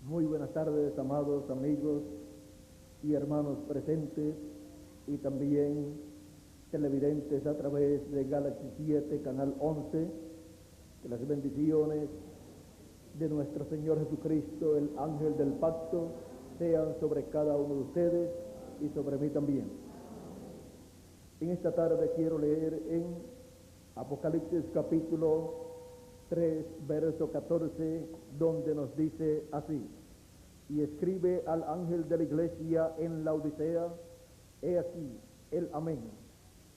Muy buenas tardes, amados amigos y hermanos presentes y también televidentes a través de Galaxy 7, Canal 11. Que las bendiciones de nuestro Señor Jesucristo, el ángel del pacto, sean sobre cada uno de ustedes y sobre mí también. En esta tarde quiero leer en Apocalipsis capítulo 3, verso 14, donde nos dice así: y escribe al ángel de la iglesia en la Odisea, he aquí el amén,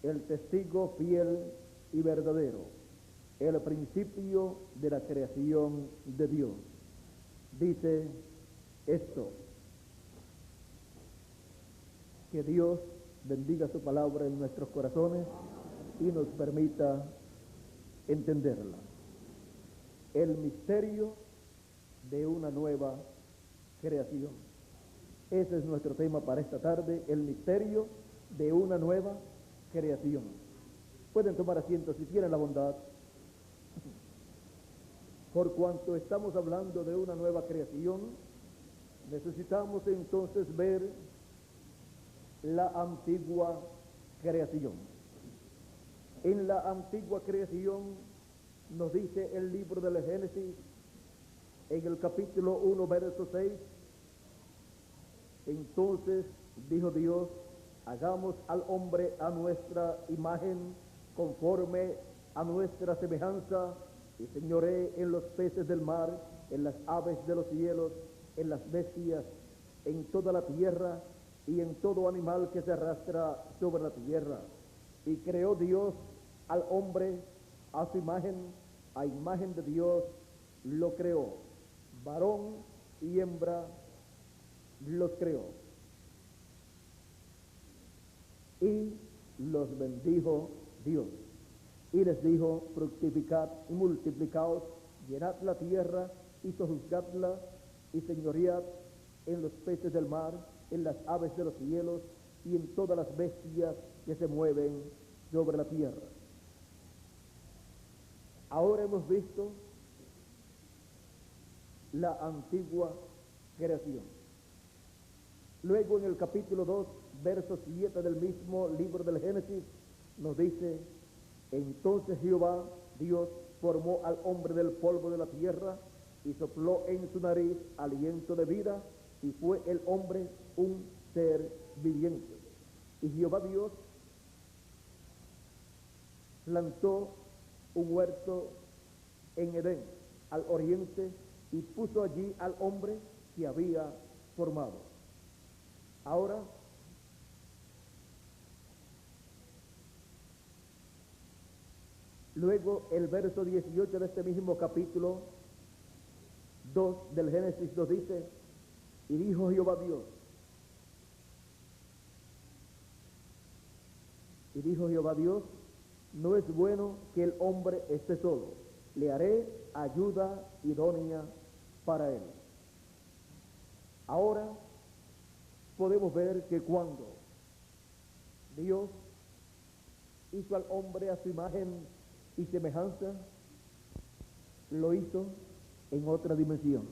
el testigo fiel y verdadero, el principio de la creación de Dios. Dice esto: que Dios bendiga su palabra en nuestros corazones y nos permita entenderla. El misterio de una nueva creación. Ese es nuestro tema para esta tarde, el misterio de una nueva creación. Pueden tomar asiento si tienen la bondad. Por cuanto estamos hablando de una nueva creación, necesitamos entonces ver la antigua creación. En la antigua creación nos dice el libro del Génesis, en el capítulo 1, verso 6, entonces dijo Dios, hagamos al hombre a nuestra imagen, conforme a nuestra semejanza, y señoree en los peces del mar, en las aves de los cielos, en las bestias, en toda la tierra, y en todo animal que se arrastra sobre la tierra. Y creó Dios al hombre a su imagen, a imagen de Dios lo creó, varón y hembra los creó. Y los bendijo Dios, y les dijo, fructificad y multiplicaos, llenad la tierra y sojuzgadla, y señoread en los peces del mar, en las aves de los cielos, y en todas las bestias que se mueven sobre la tierra. Ahora hemos visto la antigua creación. Luego en el capítulo 2, verso 7 del mismo libro del Génesis, nos dice, entonces Jehová Dios formó al hombre del polvo de la tierra y sopló en su nariz aliento de vida, y fue el hombre un ser viviente. Y Jehová Dios plantó un huerto en Edén, al oriente, y puso allí al hombre que había formado. Ahora, luego el verso 18 de este mismo capítulo 2 del Génesis nos dice, y dijo Jehová Dios, y dijo Jehová Dios, no es bueno que el hombre esté solo, le haré ayuda idónea para él. Ahora podemos ver que cuando Dios hizo al hombre a su imagen y semejanza, lo hizo en otra dimensión.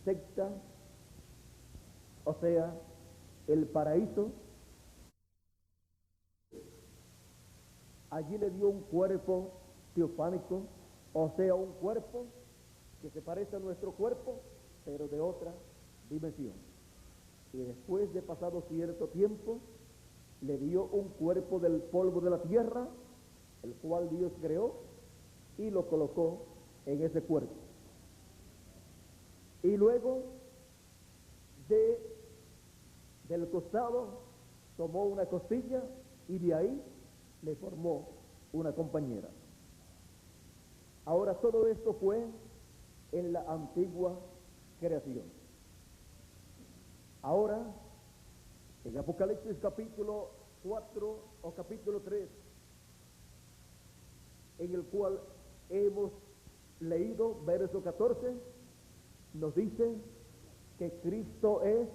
Sexta, o sea, el paraíso. Allí le dio un cuerpo teofánico, o sea, un cuerpo que se parece a nuestro cuerpo, pero de otra dimensión. Y después de pasado cierto tiempo, le dio un cuerpo del polvo de la tierra, el cual Dios creó, y lo colocó en ese cuerpo. Y luego del costado tomó una costilla y de ahí le formó una compañera. Ahora todo esto fue en la antigua creación. Ahora, en Apocalipsis capítulo 4 o capítulo 3, en el cual hemos leído, verso 14, nos dice que Cristo es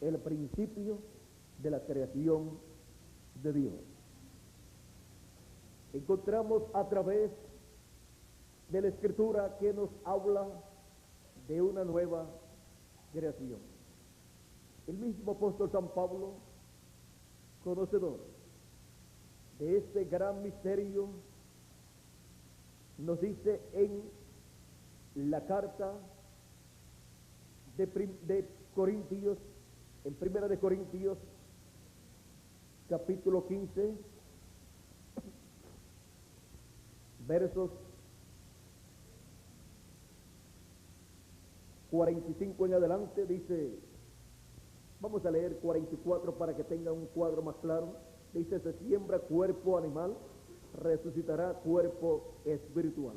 el principio de la creación de Dios. Encontramos a través de la Escritura que nos habla de una nueva creación. El mismo apóstol San Pablo, conocedor de este gran misterio, nos dice en la carta de Corintios, en Primera de Corintios, capítulo 15, versos 45 en adelante, dice, vamos a leer 44 para que tenga un cuadro más claro. Dice, se siembra cuerpo animal, resucitará cuerpo espiritual.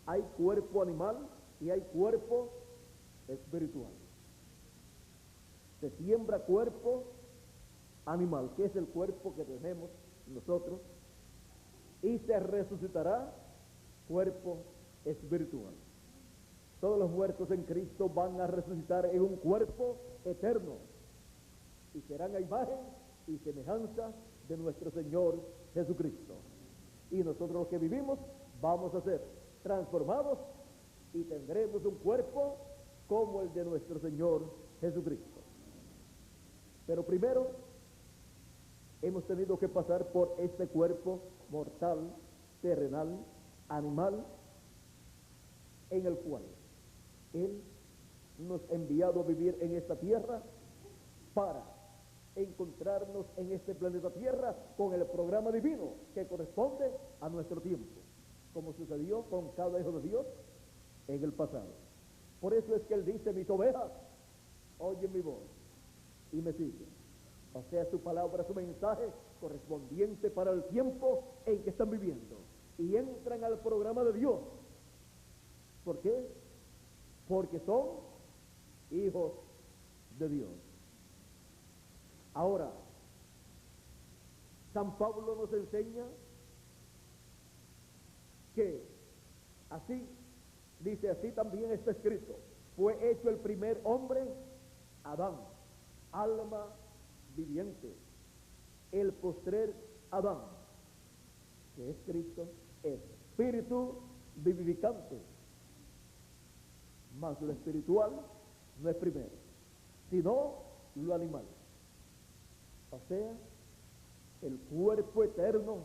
Hay cuerpo animal y hay cuerpo espiritual. Se siembra cuerpo animal, que es el cuerpo que tenemos nosotros, y se resucitará cuerpo espiritual. Todos los muertos en Cristo van a resucitar en un cuerpo eterno y serán a imagen y semejanza de nuestro Señor Jesucristo. Y nosotros los que vivimos vamos a ser transformados y tendremos un cuerpo como el de nuestro Señor Jesucristo. Pero primero hemos tenido que pasar por este cuerpo mortal, terrenal, animal, en el cual Él nos ha enviado a vivir en esta tierra para encontrarnos en este planeta Tierra con el programa divino que corresponde a nuestro tiempo, como sucedió con cada hijo de Dios en el pasado. Por eso es que Él dice, mis ovejas oyen mi voz y me siguen. O sea, su palabra, su mensaje correspondiente para el tiempo en que están viviendo. Y entran al programa de Dios. ¿Por qué? Porque son hijos de Dios. Ahora, San Pablo nos enseña que así, dice, así también está escrito, fue hecho el primer hombre, Adán, alma viviente. El postrer Adán, que es Cristo, espíritu vivificante. Mas lo espiritual no es primero, sino lo animal. O sea, el cuerpo eterno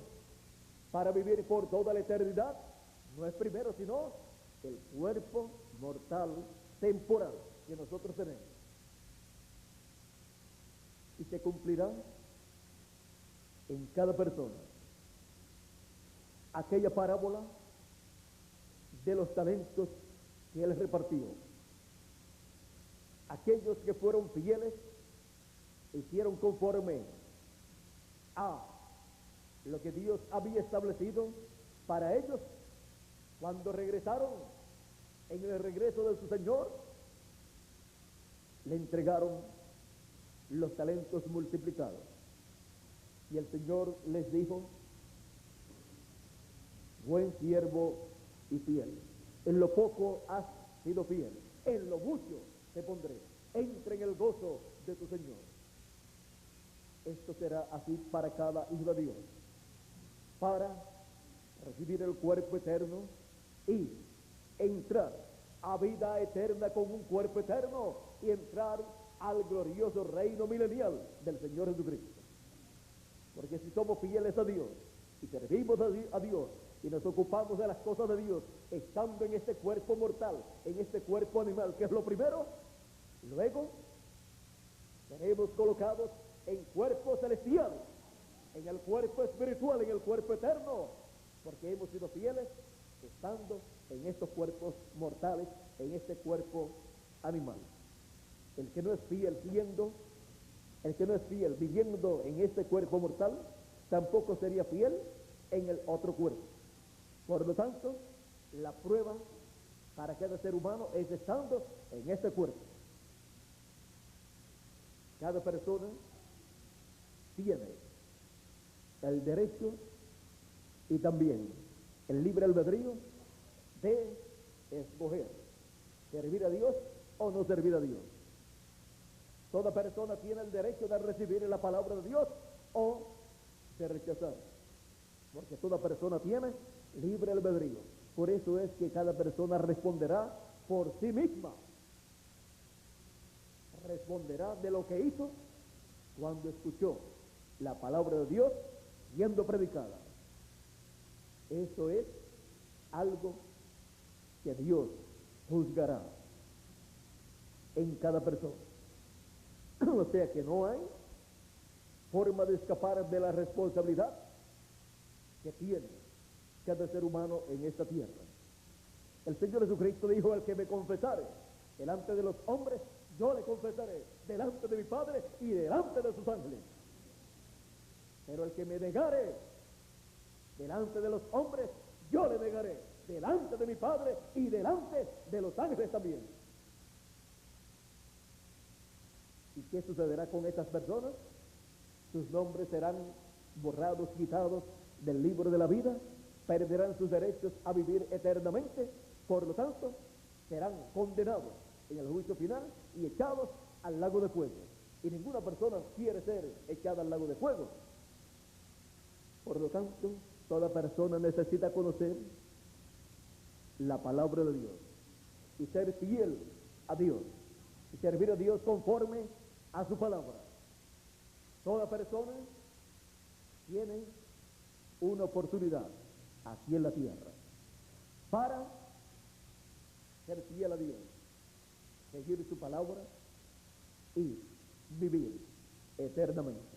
para vivir por toda la eternidad no es primero, sino el cuerpo mortal temporal que nosotros tenemos. Y se cumplirá en cada persona aquella parábola de los talentos que Él repartió. Aquellos que fueron fieles hicieron conforme a lo que Dios había establecido para ellos cuando regresaron. En el regreso de su Señor le entregaron los talentos multiplicados y el Señor les dijo, buen siervo y fiel, en lo poco has sido fiel, en lo mucho te pondré, entra en el gozo de tu Señor. Esto será así para cada hijo de Dios, para recibir el cuerpo eterno y entrar a vida eterna con un cuerpo eterno y entrar al glorioso reino milenial del Señor Jesucristo. Porque si somos fieles a Dios y servimos a Dios y nos ocupamos de las cosas de Dios, estando en este cuerpo mortal, en este cuerpo animal, que es lo primero, luego seremos colocados en cuerpos celestiales, en el cuerpo espiritual, en el cuerpo eterno, porque hemos sido fieles estando en estos cuerpos mortales, en este cuerpo animal. El que no es fiel viviendo en este cuerpo mortal, tampoco sería fiel en el otro cuerpo. Por lo tanto, la prueba para cada ser humano es estando en este cuerpo. Cada persona tiene el derecho y también el libre albedrío de escoger servir a Dios o no servir a Dios. Toda persona tiene el derecho de recibir la palabra de Dios o de rechazar, porque toda persona tiene libre albedrío. Por eso es que cada persona responderá por sí misma. Responderá de lo que hizo cuando escuchó la palabra de Dios siendo predicada. Eso es algo que Dios juzgará en cada persona. O sea que no hay forma de escapar de la responsabilidad que tiene cada ser humano en esta tierra. El Señor Jesucristo dijo: al que me confesare delante de los hombres, yo le confesaré delante de mi Padre y delante de sus ángeles. Pero el que me negare delante de los hombres, yo le negaré delante de mi Padre y delante de los ángeles también. ¿Y qué sucederá con estas personas? Sus nombres serán borrados, quitados del libro de la vida, perderán sus derechos a vivir eternamente, por lo tanto, serán condenados en el juicio final y echados al lago de fuego. Y ninguna persona quiere ser echada al lago de fuego. Por lo tanto, toda persona necesita conocer la palabra de Dios y ser fiel a Dios y servir a Dios conforme a su palabra. Toda persona tiene una oportunidad aquí en la tierra para ser fiel a Dios, seguir su palabra y vivir eternamente.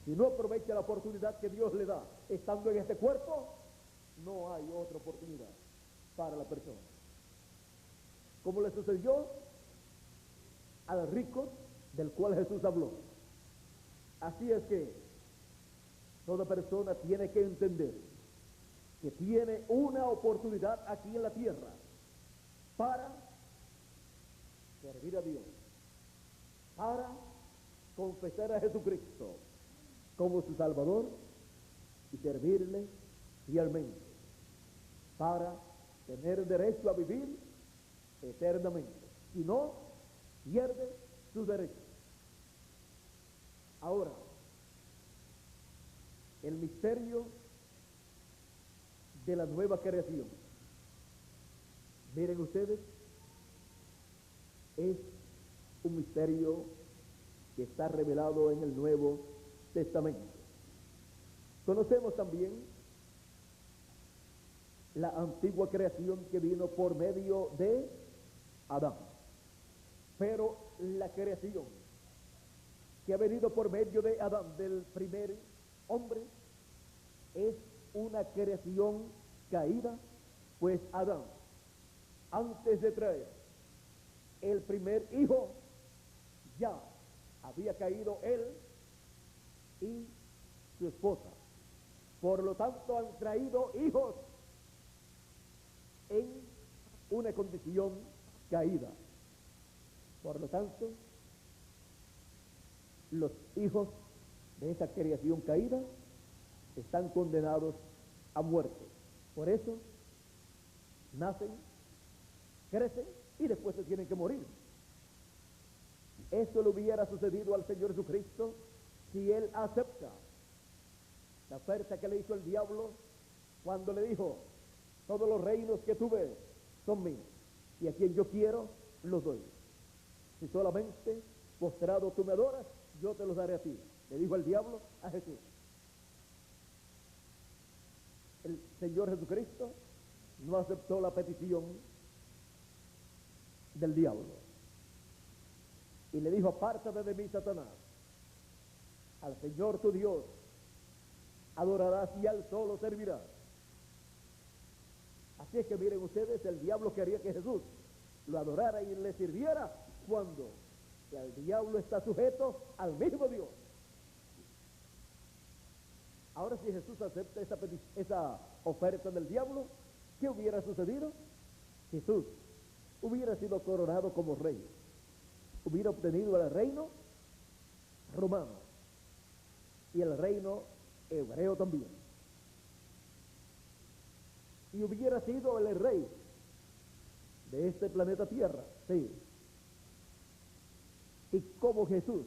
Si no aprovecha la oportunidad que Dios le da estando en este cuerpo, no hay otra oportunidad para la persona. Como le sucedió al rico del cual Jesús habló. Así es que toda persona tiene que entender que tiene una oportunidad aquí en la tierra para servir a Dios, para confesar a Jesucristo como su Salvador y servirle fielmente, para tener derecho a vivir eternamente. Si no, pierde sus derechos. Ahora, el misterio de la nueva creación, miren ustedes, es un misterio que está revelado en el Nuevo Testamento. Conocemos también la antigua creación que vino por medio de Adán, pero la creación que ha venido por medio de Adán, del primer hombre, es una creación caída, pues Adán, antes de traer el primer hijo, ya había caído él y su esposa. Por lo tanto, han traído hijos en una condición caída. Por lo tanto, los hijos de esa creación caída están condenados a muerte. Por eso, nacen, crecen y después se tienen que morir. Esto le hubiera sucedido al Señor Jesucristo si Él acepta la oferta que le hizo el diablo cuando le dijo: todos los reinos que tú ves son míos, y a quien yo quiero los doy. Si solamente postrado tú me adoras, yo te los daré a ti, le dijo el diablo a Jesús. El Señor Jesucristo no aceptó la petición del diablo y le dijo: apártate de mí, Satanás, al Señor tu Dios adorarás y al solo servirás. Así es que miren ustedes, el diablo quería que Jesús lo adorara y le sirviera, cuando el diablo está sujeto al mismo Dios. Ahora, si Jesús acepta esa oferta del diablo, ¿qué hubiera sucedido? Jesús hubiera sido coronado como rey, hubiera obtenido el reino romano y el reino hebreo también, y hubiera sido el rey de este planeta Tierra, sí. Y como Jesús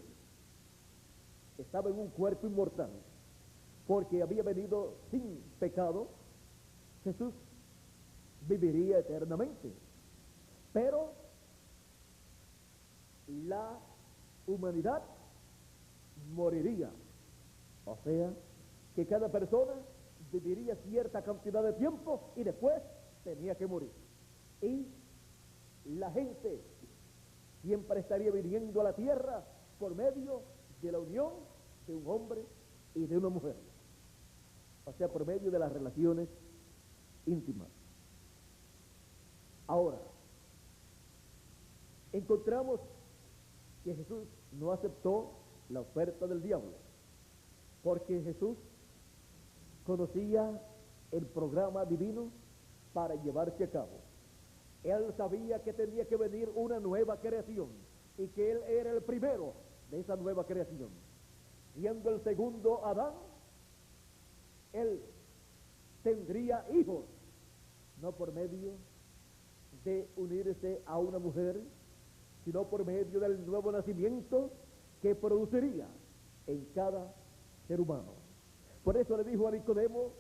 estaba en un cuerpo inmortal, porque había venido sin pecado, Jesús viviría eternamente. Pero la humanidad moriría. O sea, que cada persona viviría cierta cantidad de tiempo y después tenía que morir. Y la gente siempre estaría viniendo a la tierra por medio de la unión de un hombre y de una mujer. O sea, por medio de las relaciones íntimas. Ahora, encontramos que Jesús no aceptó la oferta del diablo, porque Jesús conocía el programa divino para llevarse a cabo. Él sabía que tenía que venir una nueva creación y que Él era el primero de esa nueva creación. Siendo el segundo Adán, Él tendría hijos, no por medio de unirse a una mujer, sino por medio del nuevo nacimiento que produciría en cada ser humano. Por eso le dijo a Nicodemo: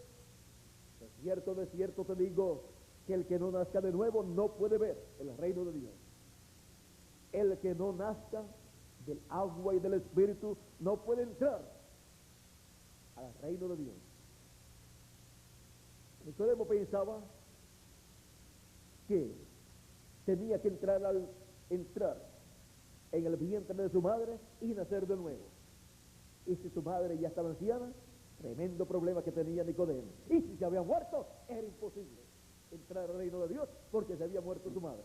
de cierto te digo, que el que no nazca de nuevo no puede ver el reino de Dios. El que no nazca del agua y del Espíritu no puede entrar al reino de Dios. Nicodemo pensaba que tenía que entrar en el vientre de su madre y nacer de nuevo. Y si su madre ya estaba anciana, tremendo problema que tenía Nicodemo. Y si se había muerto, era imposible entrar al reino de Dios porque se había muerto su madre.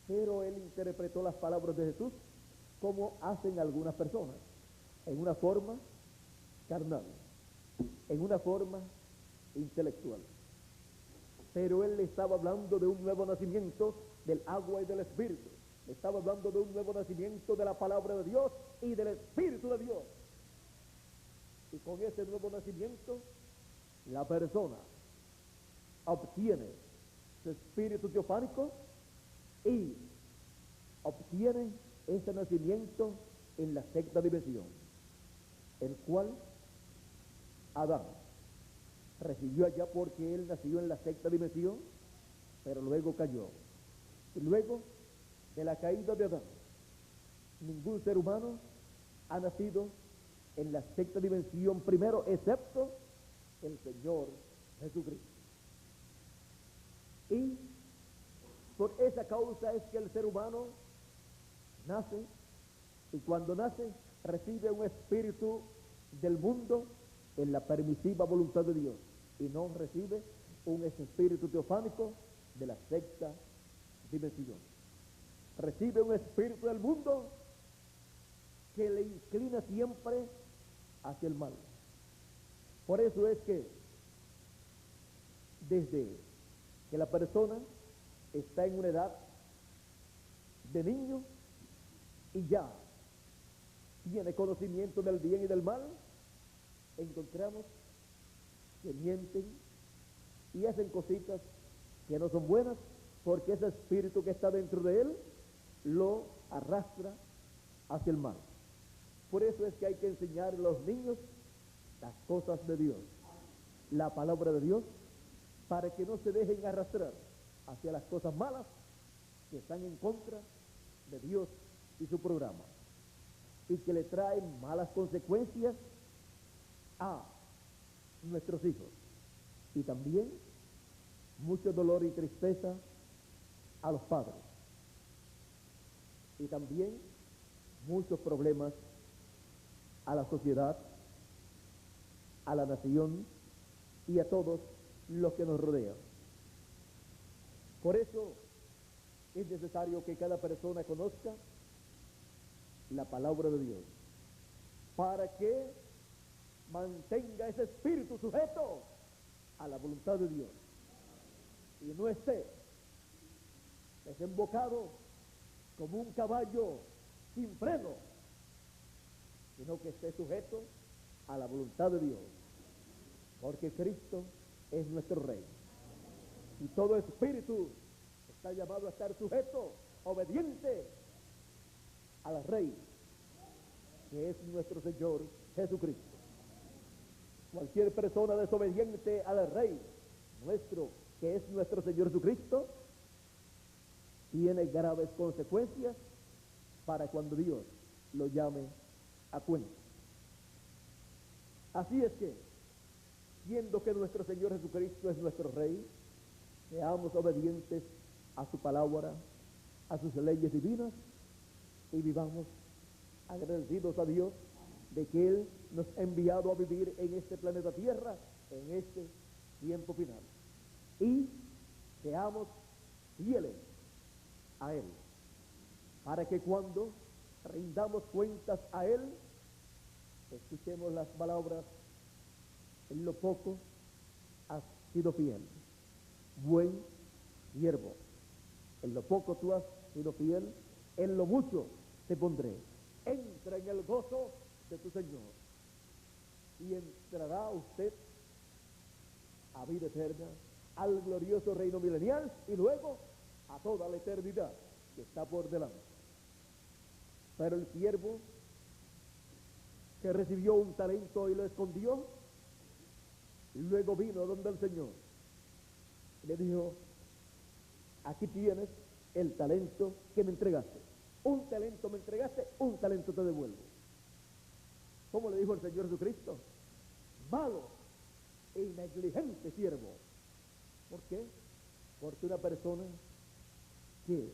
Pero él interpretó las palabras de Jesús como hacen algunas personas, en una forma carnal, en una forma intelectual. Pero él le estaba hablando de un nuevo nacimiento del agua y del Espíritu. Le estaba hablando de un nuevo nacimiento de la palabra de Dios y del Espíritu de Dios. Y con ese nuevo nacimiento, la persona obtiene su espíritu teofánico y obtiene ese nacimiento en la sexta dimensión, el cual Adán recibió allá porque él nació en la sexta dimensión, pero luego cayó. Y luego de la caída de Adán, ningún ser humano ha nacido en la sexta dimensión primero, excepto el Señor Jesucristo. Y por esa causa es que el ser humano nace, y cuando nace recibe un espíritu del mundo en la permisiva voluntad de Dios, y no recibe un espíritu teofánico de la sexta dimensión. Recibe un espíritu del mundo que le inclina siempre hacia el mal. Por eso es que desde que la persona está en una edad de niño y ya tiene conocimiento del bien y del mal, encontramos que mienten y hacen cositas que no son buenas, porque ese espíritu que está dentro de él lo arrastra hacia el mal. Por eso es que hay que enseñar a los niños las cosas de Dios, la palabra de Dios, para que no se dejen arrastrar hacia las cosas malas que están en contra de Dios y su programa, y que le traen malas consecuencias a nuestros hijos, y también mucho dolor y tristeza a los padres, y también muchos problemas a la sociedad, a la nación y a todos los que nos rodean. Por eso es necesario que cada persona conozca la palabra de Dios, para que mantenga ese espíritu sujeto a la voluntad de Dios y no esté desembocado como un caballo sin freno, sino que esté sujeto a la voluntad de Dios, porque Cristo es nuestro Rey, y todo espíritu está llamado a estar sujeto, obediente al Rey, que es nuestro Señor Jesucristo. Cualquier persona desobediente al Rey nuestro que es nuestro Señor Jesucristo, tiene graves consecuencias para cuando Dios lo llame a cuenta. Así es que, siendo que nuestro Señor Jesucristo es nuestro Rey, seamos obedientes a su palabra, a sus leyes divinas, y vivamos agradecidos a Dios de que Él nos ha enviado a vivir en este planeta Tierra, en este tiempo final. Y seamos fieles a Él, para que cuando rindamos cuentas a Él, escuchemos las palabras: en lo poco has sido fiel, buen siervo. En lo poco tú has sido fiel, en lo mucho te pondré. Entra en el gozo de tu Señor y entrará usted a vida eterna, al glorioso reino milenial y luego a toda la eternidad que está por delante. Pero el siervo que recibió un talento y lo escondió, luego vino donde el Señor y le dijo: aquí tienes el talento que me entregaste. Un talento me entregaste, un talento te devuelvo. ¿Cómo le dijo el Señor Jesucristo? Malo e negligente siervo. ¿Por qué? Porque una persona que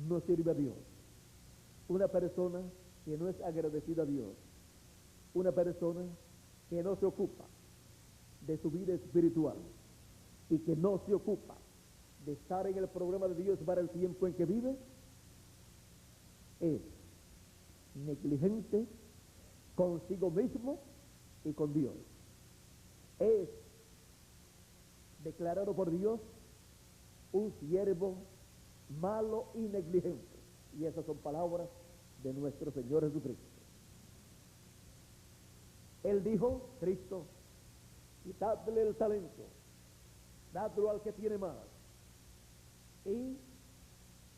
no sirve a Dios, una persona que no es agradecida a Dios, una persona que no se ocupa de su vida espiritual y que no se ocupa de estar en el programa de Dios para el tiempo en que vive, es negligente consigo mismo y con Dios. Es declarado por Dios un siervo malo y negligente. Y esas son palabras de nuestro Señor Jesucristo. Él dijo, Cristo: quitadle el talento, dadlo al que tiene más. Y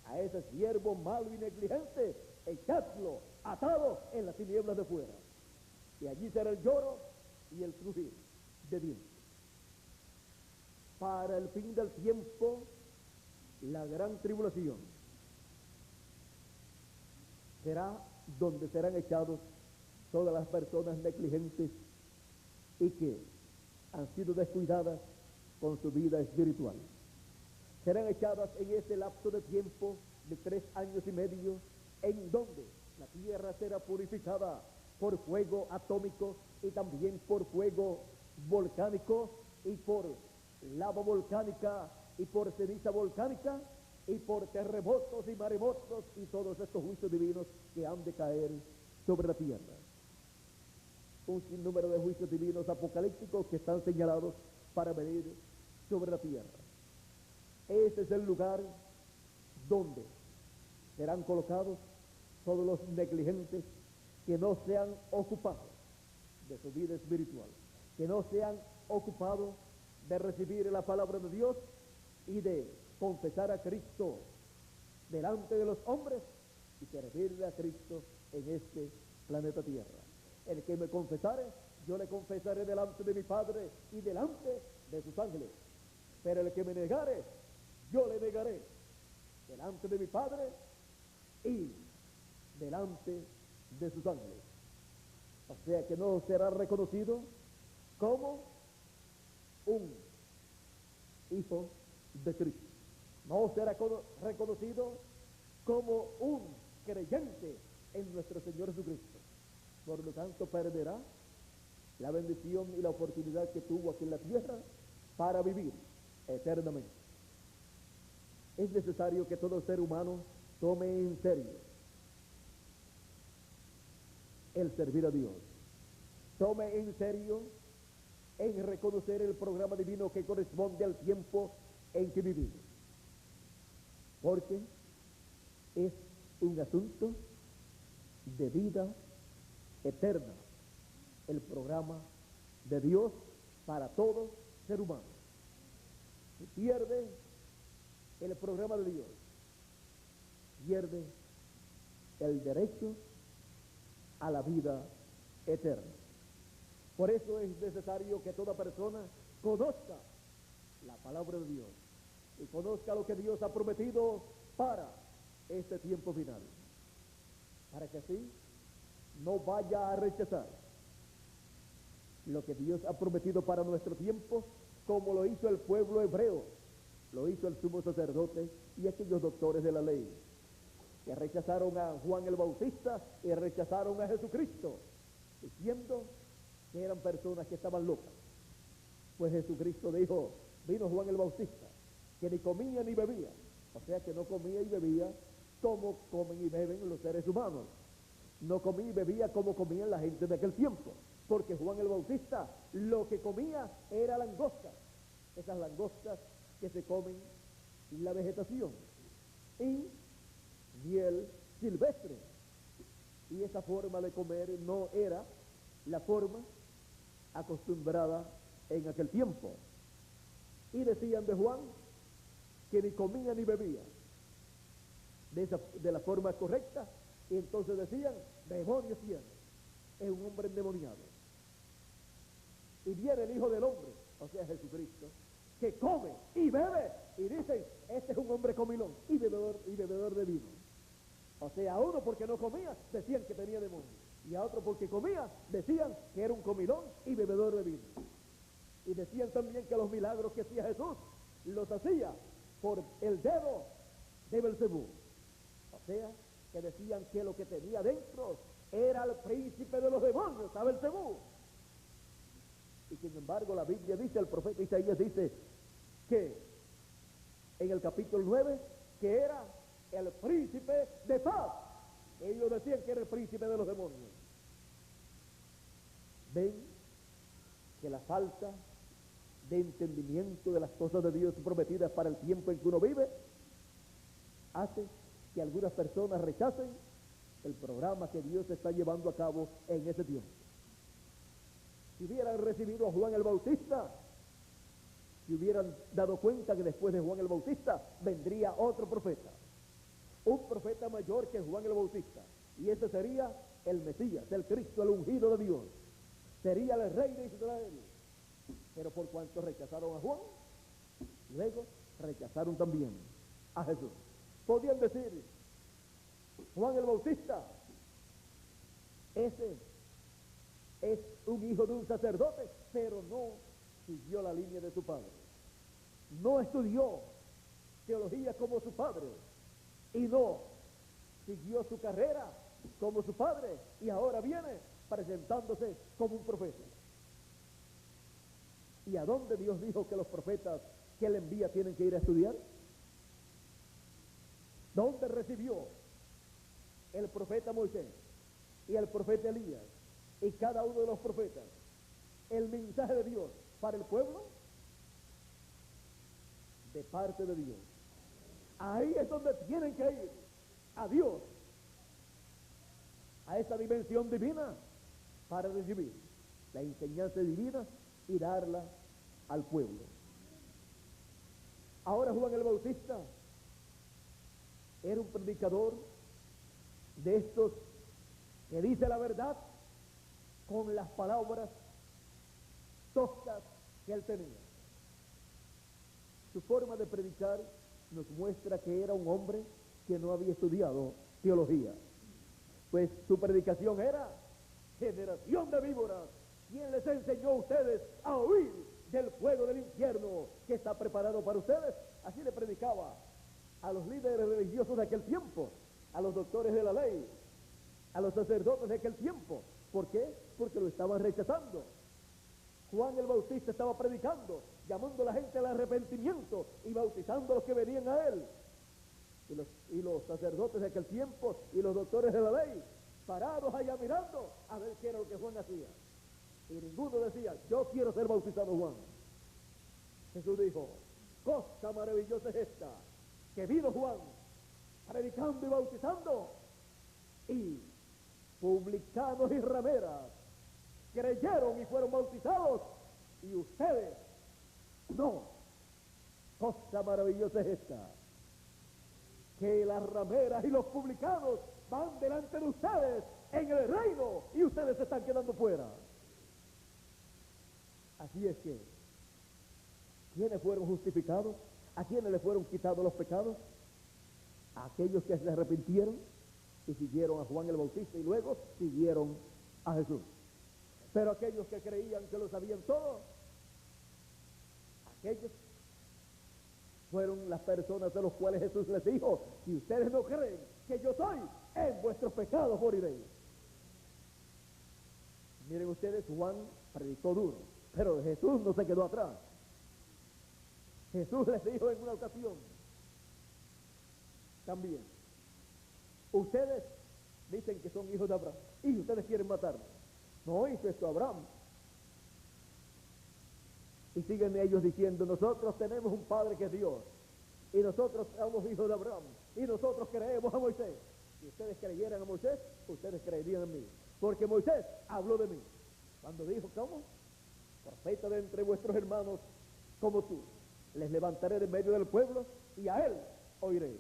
a ese siervo malo y negligente, echadlo atado en las tinieblas de fuera. Y allí será el lloro y el crujir de dientes. Para el fin del tiempo, la gran tribulación será donde serán echados todas las personas negligentes y que han sido descuidadas con su vida espiritual. Serán echadas en ese lapso de tiempo de 3 años y medio, en donde la tierra será purificada por fuego atómico y también por fuego volcánico y por lava volcánica y por ceniza volcánica y por terremotos y maremotos y todos estos juicios divinos que han de caer sobre la tierra. Un sinnúmero de juicios divinos apocalípticos que están señalados para venir sobre la tierra. Ese es el lugar donde serán colocados todos los negligentes que no se han ocupado de su vida espiritual, que no se han ocupado de recibir la palabra de Dios y de confesar a Cristo delante de los hombres y servirle a Cristo en este planeta Tierra. El que me confesare, yo le confesaré delante de mi Padre y delante de sus ángeles. Pero el que me negare, yo le negaré delante de mi Padre y delante de sus ángeles. O sea que no será reconocido como un hijo de Cristo. No será reconocido como un creyente en nuestro Señor Jesucristo. Por lo tanto, perderá la bendición y la oportunidad que tuvo aquí en la tierra para vivir eternamente. Es necesario que todo ser humano tome en serio el servir a Dios. Tome en serio en reconocer el programa divino que corresponde al tiempo en que vivimos. Porque es un asunto de vida eterna, el programa de Dios para todo ser humano. Si pierde el programa de Dios, pierde el derecho a la vida eterna. Por eso es necesario que toda persona conozca la palabra de Dios y conozca lo que Dios ha prometido para este tiempo final, para que así no vaya a rechazar lo que Dios ha prometido para nuestro tiempo, como lo hizo el pueblo hebreo, lo hizo el sumo sacerdote y aquellos doctores de la ley, que rechazaron a Juan el Bautista y rechazaron a Jesucristo, diciendo que eran personas que estaban locas. Pues Jesucristo dijo, vino Juan el Bautista, que ni comía ni bebía, o sea que no comía y bebía como comen y beben los seres humanos, no comía y bebía como comían la gente de aquel tiempo, porque Juan el Bautista lo que comía era langostas, esas langostas que se comen en la vegetación, y miel silvestre, y esa forma de comer no era la forma acostumbrada en aquel tiempo. Y decían de Juan que ni comía ni bebía de la forma correcta, y entonces decían, demonios tiene, es un hombre endemoniado. Y viene el Hijo del Hombre, o sea Jesucristo, que come y bebe, y dicen, este es un hombre comilón y bebedor de vino. O sea, a uno porque no comía, decían que tenía demonios, y a otro porque comía, decían que era un comilón y bebedor de vino. Y decían también que los milagros que hacía Jesús, los hacía por el dedo de Belcebú. O sea, que decían que lo que tenía dentro era el príncipe de los demonios, a Belcebú. Y sin embargo la Biblia dice, el profeta Isaías dice, que en el capítulo 9, que era el príncipe de paz. Ellos decían que era el príncipe de los demonios. Ven que la falta de entendimiento de las cosas de Dios prometidas para el tiempo en que uno vive hace que algunas personas rechacen el programa que Dios está llevando a cabo en ese tiempo. Si hubieran recibido a Juan el Bautista, si hubieran dado cuenta que después de Juan el Bautista vendría otro profeta, un profeta mayor que Juan el Bautista, y ese sería el Mesías, el Cristo, el ungido de Dios, sería el rey de Israel. Pero por cuanto rechazaron a Juan, luego rechazaron también a Jesús. Podían decir, Juan el Bautista, ese es un hijo de un sacerdote, pero no siguió la línea de su padre, no estudió teología como su padre, y no siguió su carrera como su padre, y ahora viene presentándose como un profeta. ¿Y a dónde Dios dijo que los profetas que él envía tienen que ir a estudiar? ¿Dónde recibió el profeta Moisés y el profeta Elías y cada uno de los profetas el mensaje de Dios para el pueblo? De parte de Dios. Ahí es donde tienen que ir, a Dios, a esa dimensión divina, para recibir la enseñanza divina y darla al pueblo. Ahora Juan el Bautista era un predicador de estos que dice la verdad con las palabras toscas que él tenía. Su forma de predicar nos muestra que era un hombre que no había estudiado teología, pues su predicación era: generación de víboras, ¿quién les enseñó a ustedes a huir del fuego del infierno que está preparado para ustedes? Así le predicaba a los líderes religiosos de aquel tiempo, a los doctores de la ley, a los sacerdotes de aquel tiempo. ¿Por qué? Porque lo estaban rechazando. Juan el Bautista estaba predicando, llamando a la gente al arrepentimiento y bautizando a los que venían a él. Y los sacerdotes de aquel tiempo y los doctores de la ley, parados allá mirando a ver qué era lo que Juan hacía. Y ninguno decía: yo quiero ser bautizado Juan. Jesús dijo: cosa maravillosa es esta, que vino Juan predicando y bautizando, y publicanos y rameras creyeron y fueron bautizados, y ustedes no. Cosa maravillosa es esta, que las rameras y los publicanos van delante de ustedes en el reino y ustedes se están quedando fuera. Así es que ¿Quiénes fueron justificados? ¿A quiénes le fueron quitados los pecados? A aquellos que se arrepintieron y siguieron a Juan el Bautista y luego siguieron a Jesús. Pero aquellos que creían que lo sabían todo, aquellos fueron las personas a los cuales Jesús les dijo: si ustedes no creen que yo soy, en vuestros pecados moriréis. Miren ustedes, Juan predicó duro, pero Jesús no se quedó atrás. Jesús les dijo en una ocasión también: ustedes dicen que son hijos de Abraham y ustedes quieren matarme. No hizo esto Abraham. Y siguen ellos diciendo: nosotros tenemos un padre que es Dios y nosotros somos hijos de Abraham y nosotros creemos a Moisés. Si ustedes creyeran a Moisés, ustedes creerían en mí, porque Moisés habló de mí cuando dijo: ¿cómo? Profeta de entre vuestros hermanos como tú, les levantaré de medio del pueblo y a él oiré.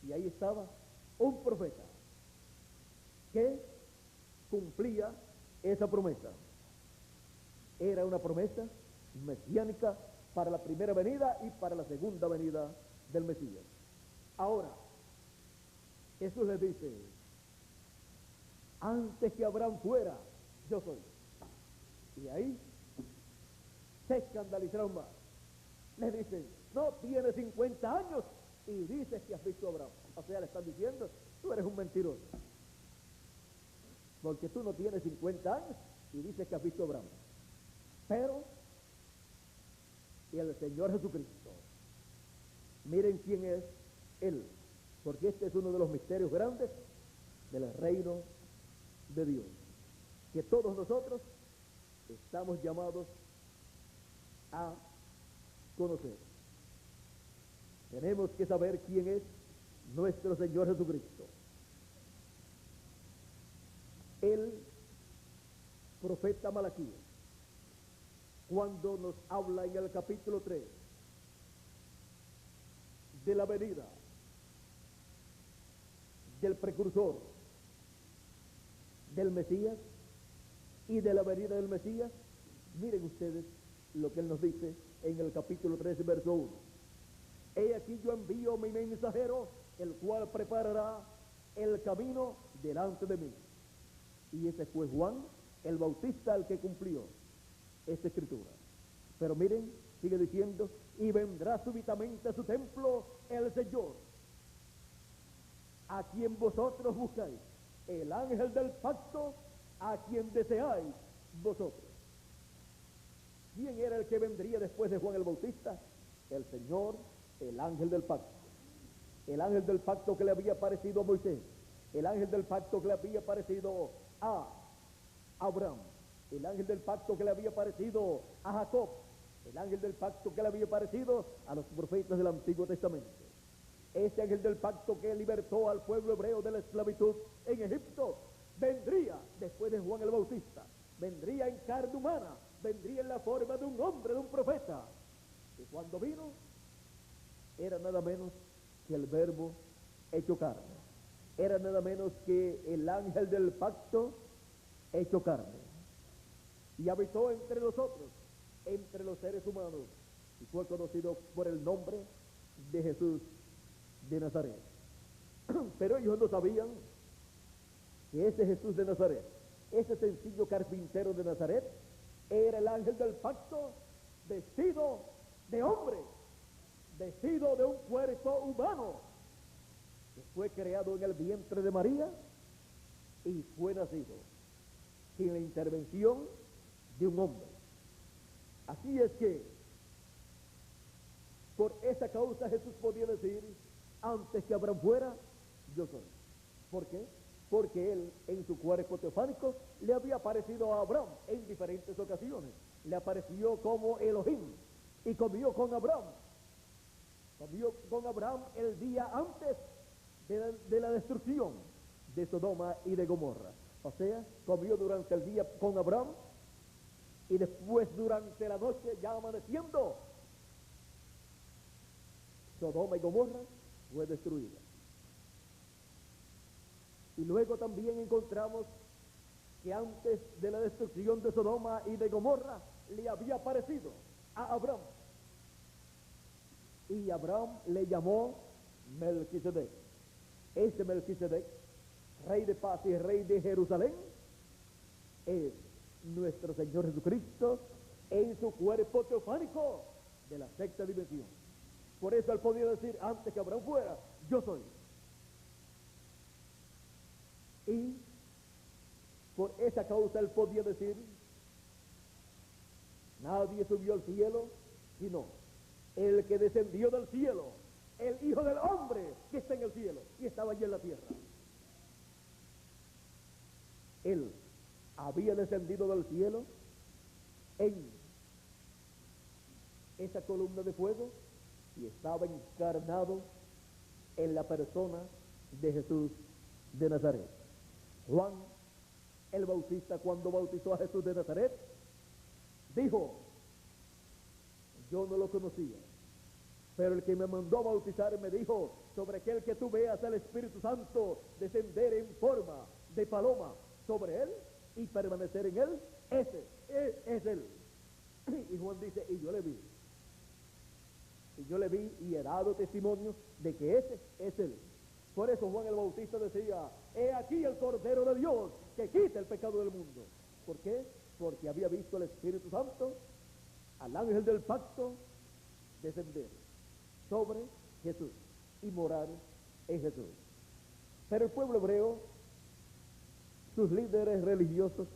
Y ahí estaba un profeta que cumplía esa promesa. Era una promesa mesiánica para la primera venida y para la segunda venida del Mesías. Ahora, Jesús les dice: antes que Abraham fuera, yo soy. Y ahí se escandalizaron más. Les dicen: no, tienes 50 años y dices que has visto a Abraham. O sea, le están diciendo: tú eres un mentiroso, porque tú no tienes 50 años y dices que has visto a Abraham. Pero el Señor Jesucristo, miren quién es Él, porque este es uno de los misterios grandes del reino de Dios, que todos nosotros estamos llamados a conocer. Tenemos que saber quién es nuestro Señor Jesucristo. El profeta Malaquías, cuando nos habla en el capítulo 3 de la venida del precursor del Mesías y de la venida del Mesías, miren ustedes lo que él nos dice en el capítulo 3, verso 1. He aquí yo envío mi mensajero, el cual preparará el camino delante de mí. Y ese fue Juan el Bautista el que cumplió esta escritura. Pero miren, sigue diciendo: y vendrá súbitamente a su templo el Señor, a quien vosotros buscáis, el ángel del pacto, a quien deseáis vosotros. ¿Quién era el que vendría después de Juan el Bautista? El Señor, el ángel del pacto. El ángel del pacto que le había parecido a Moisés, el ángel del pacto que le había parecido a Abraham, el ángel del pacto que le había parecido a Jacob, el ángel del pacto que le había parecido a los profetas del Antiguo Testamento. Este ángel del pacto que libertó al pueblo hebreo de la esclavitud en Egipto, vendría después de Juan el Bautista, vendría en carne humana, vendría en la forma de un hombre, de un profeta. Y cuando vino, era nada menos que el Verbo hecho carne, era nada menos que el ángel del pacto hecho carne, y habitó entre nosotros, entre los seres humanos, y fue conocido por el nombre de Jesús de Nazaret. Pero ellos no sabían que ese Jesús de Nazaret, ese sencillo carpintero de Nazaret, era el ángel del pacto vestido de hombre, vestido de un cuerpo humano, que fue creado en el vientre de María y fue nacido sin la intervención de un hombre. Así es que por esa causa Jesús podía decir: antes que Abraham fuera, yo soy. ¿Por qué? Porque él en su cuerpo teofánico le había aparecido a Abraham en diferentes ocasiones. Le apareció como Elohim y comió con Abraham. Comió con Abraham el día antes de la destrucción de Sodoma y de Gomorra. O sea, comió durante el día con Abraham y después durante la noche, ya amaneciendo, Sodoma y Gomorra fue destruida. Y luego también encontramos que antes de la destrucción de Sodoma y de Gomorra le había aparecido a Abraham. Y Abraham le llamó Melquisedec. Este Melquisedec, rey de paz y rey de Jerusalén, es nuestro Señor Jesucristo en su cuerpo teofánico de la sexta dimensión. Por eso él podía decir antes que Abraham fuera, yo soy. Y por esa causa él podía decir, nadie subió al cielo sino el que descendió del cielo, el Hijo del Hombre que está en el cielo y estaba allí en la tierra. Él había descendido del cielo en esa columna de fuego y estaba encarnado en la persona de Jesús de Nazaret. Juan el Bautista, cuando bautizó a Jesús de Nazaret, dijo, yo no lo conocía, pero el que me mandó a bautizar me dijo, sobre aquel que tú veas al Espíritu Santo descender en forma de paloma sobre él y permanecer en él, ese es él. Y Juan dice, y yo le vi y he dado testimonio de que ese es él. Por eso Juan el Bautista decía, he aquí el Cordero de Dios que quita el pecado del mundo. ¿Por qué? Porque había visto al Espíritu Santo, al ángel del pacto, descender sobre Jesús y morar en Jesús. Pero el pueblo hebreo, sus líderes religiosos,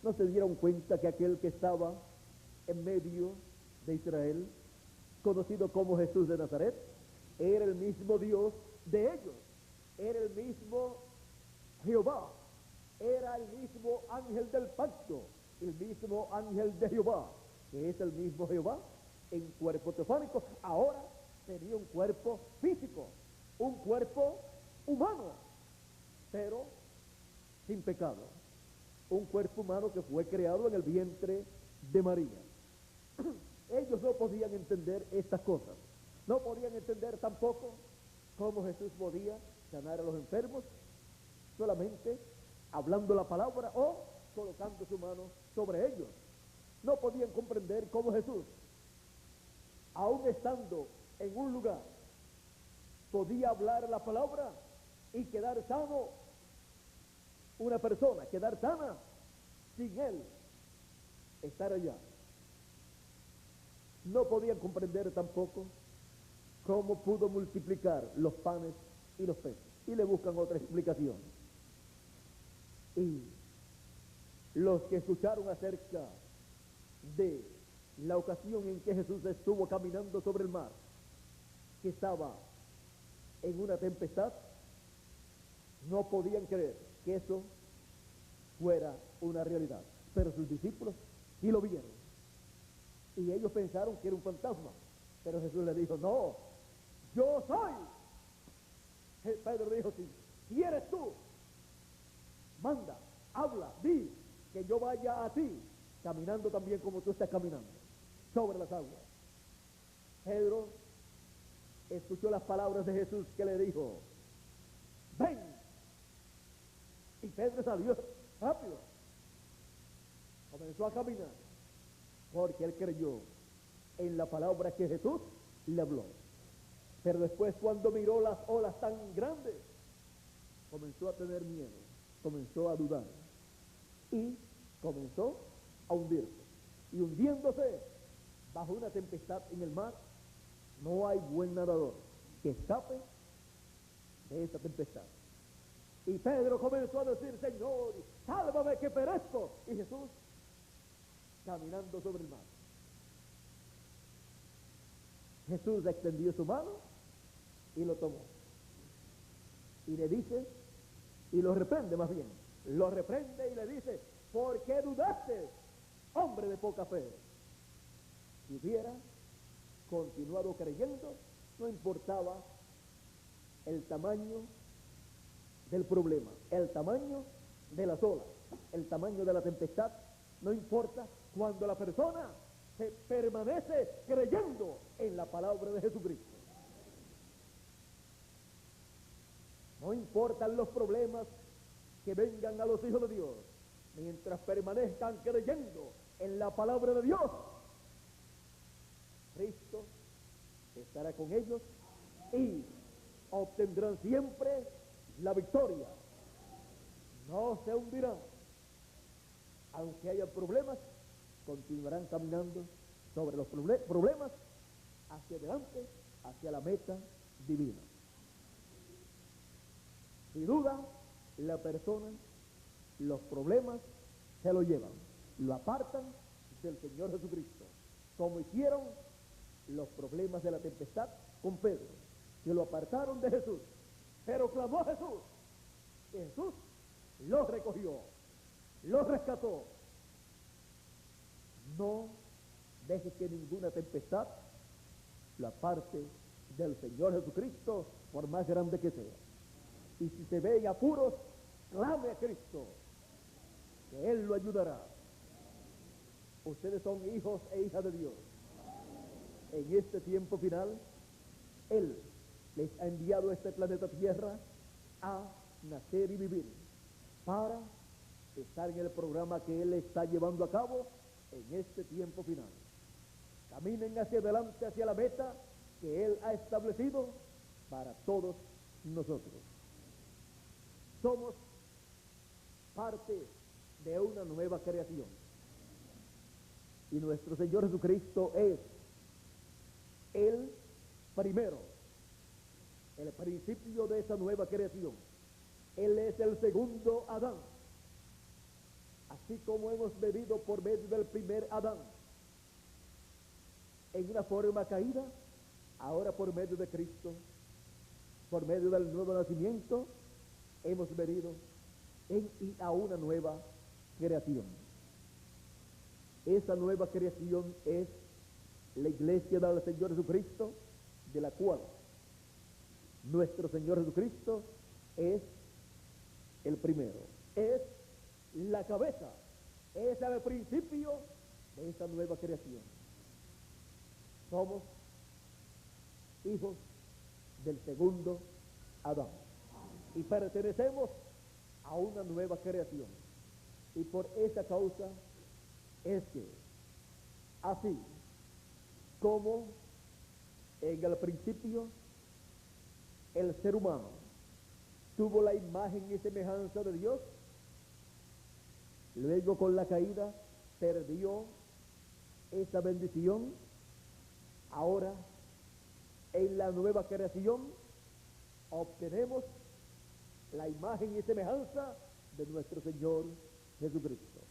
no se dieron cuenta que aquel que estaba en medio de Israel, conocido como Jesús de Nazaret, era el mismo Dios de ellos, era el mismo Jehová, era el mismo ángel del pacto, el mismo ángel de Jehová, que es el mismo Jehová en cuerpo teofánico. Ahora tenía un cuerpo físico, un cuerpo humano, pero sin pecado, un cuerpo humano que fue creado en el vientre de María. Ellos no podían entender estas cosas, no podían entender tampoco cómo Jesús podía sanar a los enfermos solamente hablando la palabra o colocando su mano sobre ellos. No podían comprender cómo Jesús, aún estando en un lugar, podía hablar la palabra y quedar sano una persona, quedar sana sin él estar allá. No podían comprender tampoco cómo pudo multiplicar los panes y los peces, y le buscan otra explicación. Y los que escucharon acerca de la ocasión en que Jesús estuvo caminando sobre el mar, que estaba en una tempestad, no podían creer que eso fuera una realidad, pero sus discípulos sí lo vieron, y ellos pensaron que era un fantasma, pero Jesús le dijo, no, yo soy. Pedro dijo, si eres tú, manda, habla, di, que yo vaya a ti, caminando también como tú estás caminando, sobre las aguas. Pedro escuchó las palabras de Jesús que le dijo, ven, y Pedro salió rápido, comenzó a caminar, porque él creyó en la palabra que Jesús le habló. Pero después, cuando miró las olas tan grandes, comenzó a tener miedo, comenzó a dudar y comenzó a hundirse. Y hundiéndose bajo una tempestad en el mar, no hay buen nadador que escape de esa tempestad. Y Pedro comenzó a decir, Señor, sálvame que perezco. Y Jesús, caminando sobre el mar, Jesús extendió su mano y lo tomó. Y le dice, y lo reprende más bien, lo reprende y le dice, ¿por qué dudaste, hombre de poca fe? Si hubiera continuado creyendo, no importaba el tamaño del problema, el tamaño de las olas, el tamaño de la tempestad, no importa cuando la persona se permanece creyendo en la palabra de Jesucristo. No importan los problemas que vengan a los hijos de Dios, mientras permanezcan creyendo en la palabra de Dios, Cristo estará con ellos y obtendrán siempre la victoria. No se hundirán. Aunque haya problemas, continuarán caminando sobre los problemas hacia adelante, hacia la meta divina. Sin duda, la persona, los problemas se lo llevan, lo apartan del Señor Jesucristo, como hicieron los problemas de la tempestad con Pedro, que lo apartaron de Jesús, pero clamó a Jesús, y Jesús lo recogió, lo rescató. No deje que ninguna tempestad lo aparte del Señor Jesucristo, por más grande que sea. Y si se ve en apuros, clame a Cristo, que Él lo ayudará. Ustedes son hijos e hijas de Dios. En este tiempo final, Él les ha enviado a este planeta Tierra a nacer y vivir, para estar en el programa que Él está llevando a cabo en este tiempo final. Caminen hacia adelante, hacia la meta que Él ha establecido para todos nosotros. Somos parte de una nueva creación. Y nuestro Señor Jesucristo es el primero, el principio de esa nueva creación. Él es el segundo Adán. Así como hemos bebido por medio del primer Adán en una forma caída, ahora por medio de Cristo, por medio del nuevo nacimiento, hemos venido a una nueva creación. Esa nueva creación es la iglesia del Señor Jesucristo, de la cual nuestro Señor Jesucristo es el primero, es la cabeza, es el principio de esa nueva creación. Somos hijos del segundo Adán y pertenecemos a una nueva creación. Y por esa causa es que, así como en el principio el ser humano tuvo la imagen y semejanza de Dios, luego con la caída perdió esa bendición. Ahora en la nueva creación obtenemos la imagen y semejanza de nuestro Señor Jesucristo.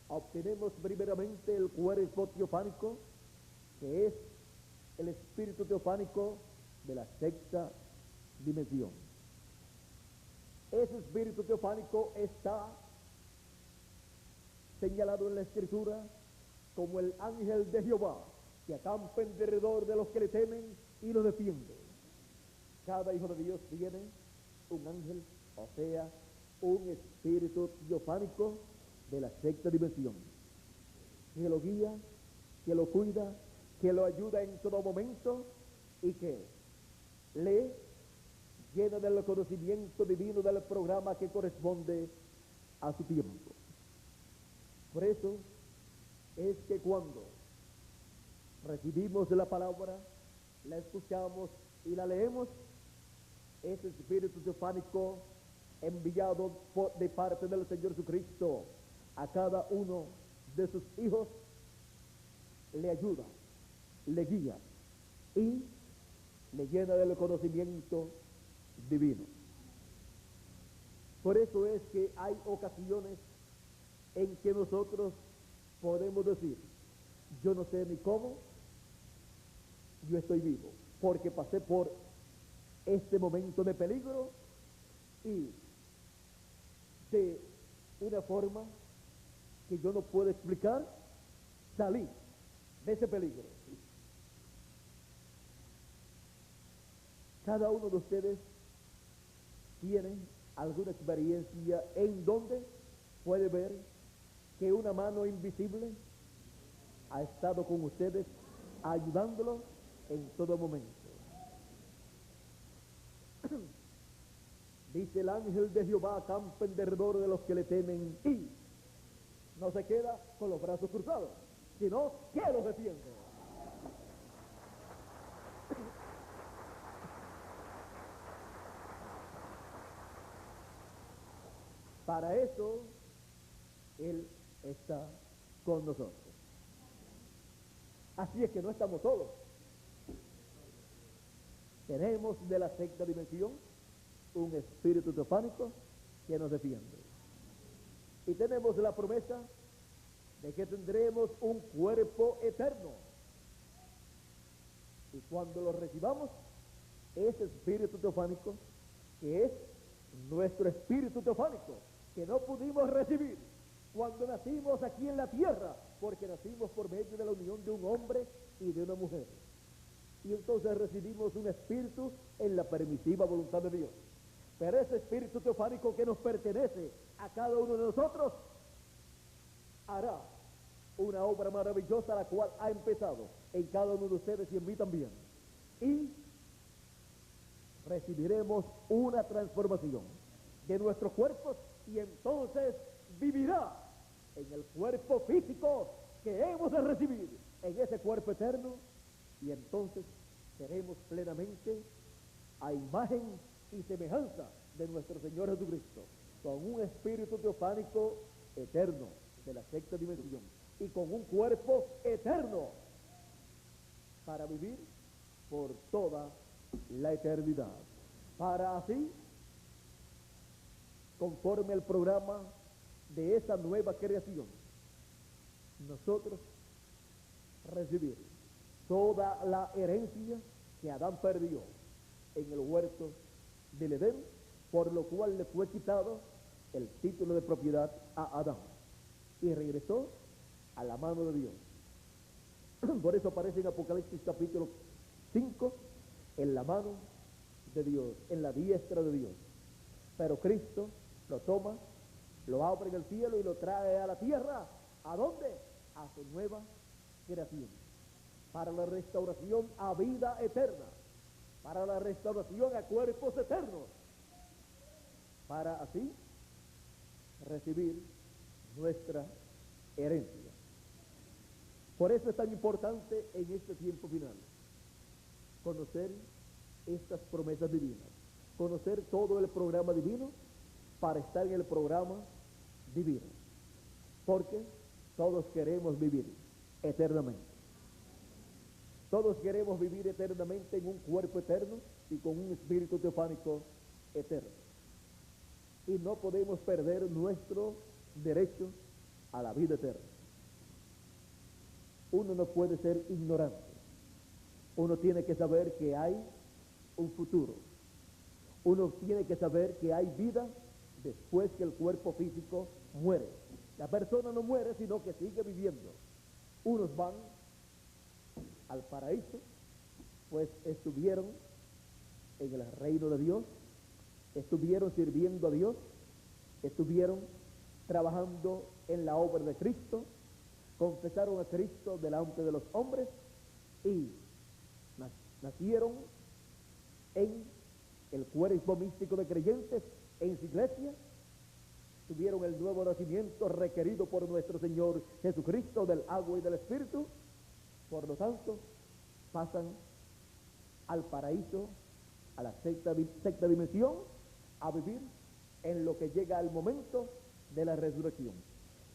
Obtenemos primeramente el cuerpo teofánico, que es el espíritu teofánico de la sexta dimensión. Ese espíritu teofánico está señalado en la Escritura como el ángel de Jehová, que acampa en derredor de los que le temen y lo defiende. Cada hijo de Dios tiene un ángel, o sea, un espíritu teofánico de la sexta dimensión, que lo guía, que lo cuida, que lo ayuda en todo momento y que le llena del conocimiento divino del programa que corresponde a su tiempo. Por eso es que cuando recibimos la palabra, la escuchamos y la leemos, ese espíritu teofánico enviado de parte del Señor Jesucristo a cada uno de sus hijos, le ayuda, le guía y le llena del conocimiento divino. Por eso es que hay ocasiones en que nosotros podemos decir: yo no sé ni cómo yo estoy vivo, porque pasé por este momento de peligro y de una forma que yo no puedo explicar, salí de ese peligro. Cada uno de ustedes tiene alguna experiencia en donde puede ver que una mano invisible ha estado con ustedes ayudándolo en todo momento. Dice: el ángel de Jehová acampa en derredor de los que le temen y no se queda con los brazos cruzados, sino que los defiende. Para eso Él está con nosotros. Así es que no estamos solos. Tenemos de la sexta dimensión un espíritu teofánico que nos defiende. Y tenemos la promesa de que tendremos un cuerpo eterno. Y cuando lo recibamos, ese espíritu teofánico, que es nuestro espíritu teofánico, que no pudimos recibir cuando nacimos aquí en la tierra, porque nacimos por medio de la unión de un hombre y de una mujer. Y entonces recibimos un espíritu en la permisiva voluntad de Dios. Pero ese espíritu teofánico que nos pertenece a cada uno de nosotros hará una obra maravillosa, la cual ha empezado en cada uno de ustedes y en mí también. Y recibiremos una transformación de nuestros cuerpos y entonces vivirá en el cuerpo físico que hemos de recibir, en ese cuerpo eterno, y entonces seremos plenamente a imagen y semejanza de nuestro Señor Jesucristo, con un espíritu teofánico eterno de la sexta dimensión y con un cuerpo eterno para vivir por toda la eternidad, para así, conforme al programa de esa nueva creación, nosotros recibir toda la herencia que Adán perdió en el huerto del Edén, por lo cual le fue quitado el título de propiedad a Adán y regresó a la mano de Dios. Por eso aparece en Apocalipsis capítulo 5, en la mano de Dios, en la diestra de Dios. Pero Cristo lo toma, lo abre en el cielo y lo trae a la tierra. ¿A dónde? A su nueva creación, para la restauración a vida eterna, para la restauración a cuerpos eternos, para así recibir nuestra herencia. Por eso es tan importante en este tiempo final conocer estas promesas divinas, conocer todo el programa divino para estar en el programa divino, porque todos queremos vivir eternamente. Todos queremos vivir eternamente en un cuerpo eterno y con un espíritu teofánico eterno. Y no podemos perder nuestro derecho a la vida eterna. Uno no puede ser ignorante. Uno tiene que saber que hay un futuro. Uno tiene que saber que hay vida después que el cuerpo físico muere. La persona no muere, sino que sigue viviendo. Unos van al paraíso, pues estuvieron en el reino de Dios, estuvieron sirviendo a Dios, estuvieron trabajando en la obra de Cristo, confesaron a Cristo delante de los hombres y nacieron en el cuerpo místico de creyentes, en su iglesia, tuvieron el nuevo nacimiento requerido por nuestro Señor Jesucristo del agua y del Espíritu. Por lo tanto, pasan al paraíso, a la sexta dimensión, a vivir en lo que llega al momento de la resurrección.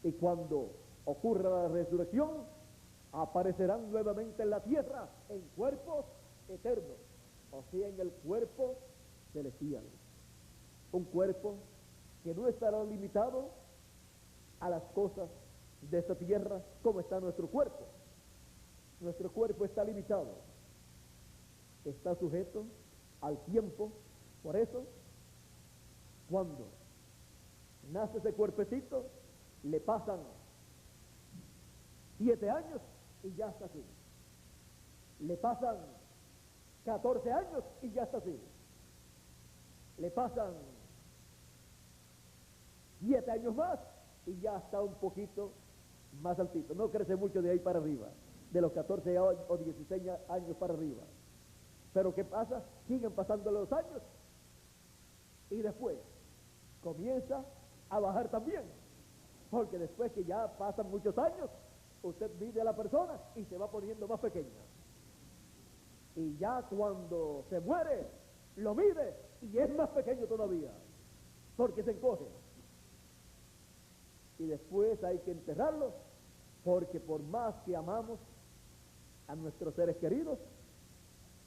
Y cuando ocurra la resurrección, aparecerán nuevamente en la tierra en cuerpos eternos, o sea, en el cuerpo celestial. Un cuerpo que no estará limitado a las cosas de esta tierra como está nuestro cuerpo. Nuestro cuerpo está limitado, está sujeto al tiempo. Por eso, cuando nace ese cuerpecito, le pasan 7 años y ya está así. Le pasan 14 años y ya está así. Le pasan 7 años más y ya está un poquito más altito. No crece mucho de ahí para arriba, de los 14 o 16 años para arriba. Pero ¿qué pasa? Siguen pasando los años y después comienza a bajar también, porque después que ya pasan muchos años, usted mide a la persona y se va poniendo más pequeña. Y ya cuando se muere, lo mide y es más pequeño todavía, porque se encoge. y después hay que enterrarlos, porque por más que amamos a nuestros seres queridos,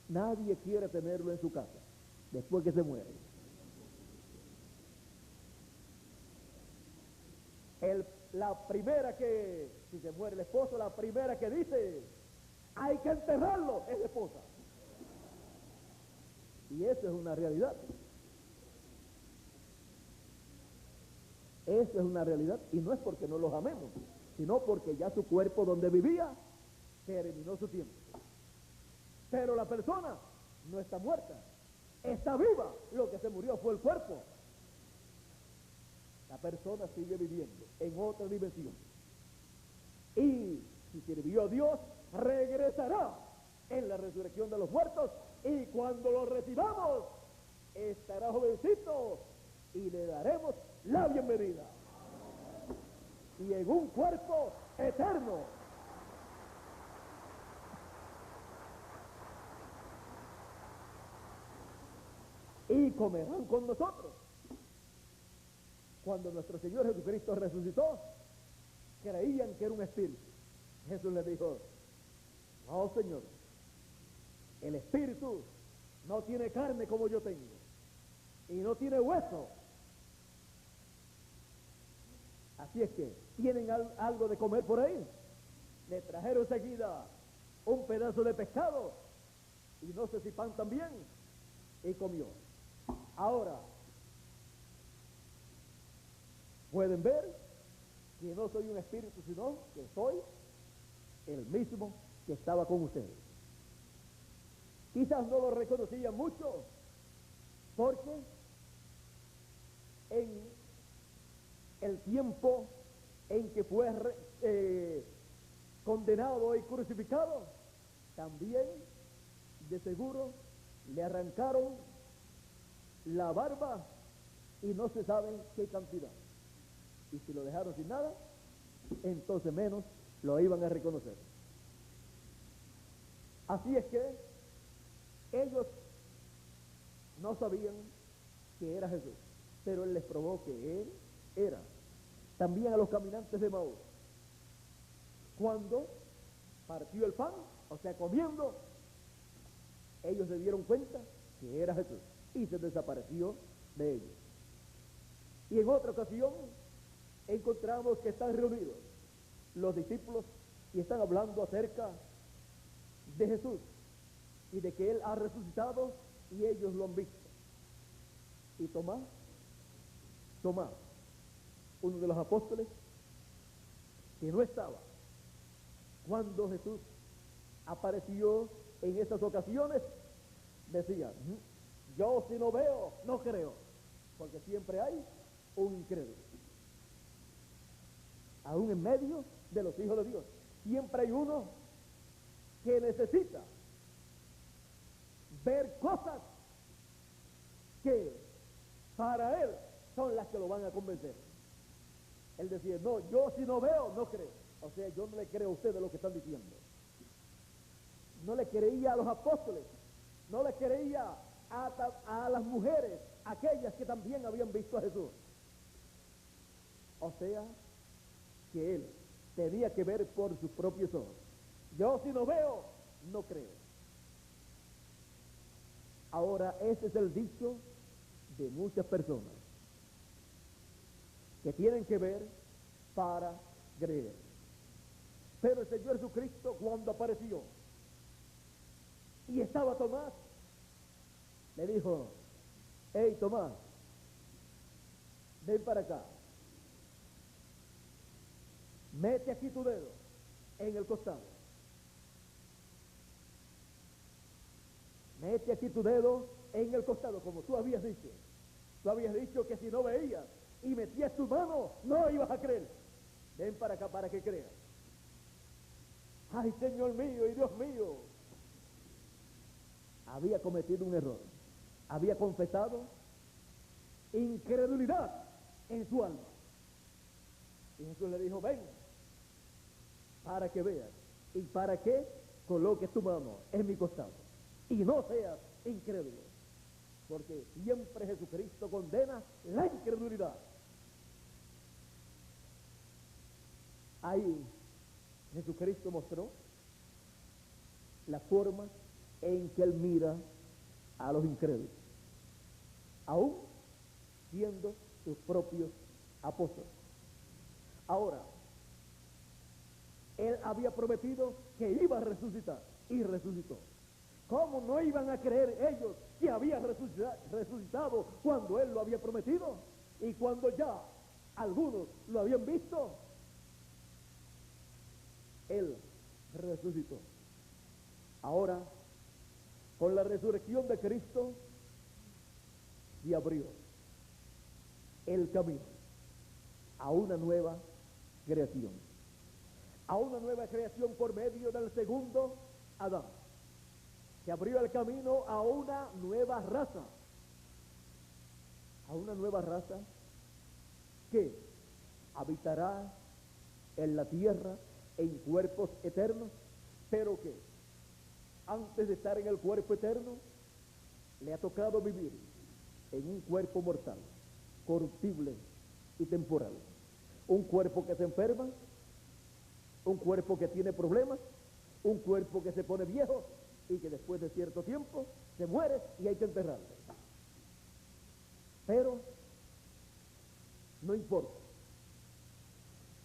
nadie quiere tenerlo en su casa después que se muere. La primera que, si se muere el esposo, la primera que dice, hay que enterrarlo, es la esposa. Y eso es una realidad. Eso es una realidad, y no es porque no los amemos, sino porque ya su cuerpo donde vivía terminó su tiempo. Pero la persona no está muerta, está viva. Lo que se murió fue el cuerpo. La persona sigue viviendo en otra dimensión. Y si sirvió a Dios, regresará en la resurrección de los muertos, y cuando lo recibamos, estará jovencito y le daremos la bienvenida. Y en un cuerpo eterno. Y comerán con nosotros. Cuando nuestro Señor Jesucristo resucitó, creían que era un espíritu. Jesús les dijo, no, Señor, el espíritu no tiene carne como yo tengo, y no tiene hueso. Así es que, ¿tienen algo de comer por ahí? Le trajeron enseguida un pedazo de pescado, y no sé si pan también, y comió. Ahora, pueden ver que no soy un espíritu, sino que soy el mismo que estaba con ustedes. Quizás no lo reconocían mucho, porque en el tiempo en que fue condenado y crucificado, también de seguro le arrancaron la barba y no se sabe qué cantidad. Y si lo dejaron sin nada, entonces menos lo iban a reconocer. Así es que ellos no sabían que era Jesús, pero Él les probó que Él era. También a los caminantes de Maús, cuando partió el pan, o sea, comiendo, ellos se dieron cuenta que era Jesús y se desapareció de ellos. Y en otra ocasión encontramos que están reunidos los discípulos y están hablando acerca de Jesús y de que Él ha resucitado, y ellos lo han visto. Y Tomás, uno de los apóstoles, que no estaba cuando Jesús apareció en esas ocasiones, decía, yo si no veo, no creo, porque siempre hay un incrédulo. Aún en medio de los hijos de Dios, siempre hay uno que necesita ver cosas que para él son las que lo van a convencer. Él decía, no, yo si no veo, no creo. O sea, yo no le creo a ustedes lo que están diciendo. No le creía a los apóstoles, no le creía a las mujeres, aquellas que también habían visto a Jesús. O sea, que él tenía que ver por sus propios ojos. Yo si no veo, no creo. Ahora, ese es el dicho de muchas personas, que tienen que ver para creer. Pero el Señor Jesucristo, cuando apareció y estaba Tomás, le dijo, hey Tomás, ven para acá, mete aquí tu dedo en el costado, mete aquí tu dedo en el costado, como tú habías dicho. Tú habías dicho que si no veías y metías tu mano, no ibas a creer. Ven para acá para que creas. Ay, Señor mío y Dios mío. Había cometido un error. Había confesado incredulidad en su alma. Y Jesús le dijo, ven, para que veas y para que coloques tu mano en mi costado y no seas incrédulo. Porque siempre Jesucristo condena la incredulidad. Ahí Jesucristo mostró la forma en que Él mira a los incrédulos, aún siendo sus propios apóstoles. Ahora, Él había prometido que iba a resucitar, y resucitó. ¿Cómo no iban a creer ellos que había resucitado cuando Él lo había prometido? Y cuando ya algunos lo habían visto, Él resucitó. Ahora, con la resurrección de Cristo, se abrió el camino a una nueva creación. A una nueva creación por medio del segundo Adán. Se abrió el camino a una nueva raza. A una nueva raza que habitará en la tierra en cuerpos eternos, pero que antes de estar en el cuerpo eterno, le ha tocado vivir en un cuerpo mortal, corruptible y temporal. Un cuerpo que se enferma, un cuerpo que tiene problemas, un cuerpo que se pone viejo y que después de cierto tiempo se muere y hay que enterrarlo. Pero no importa.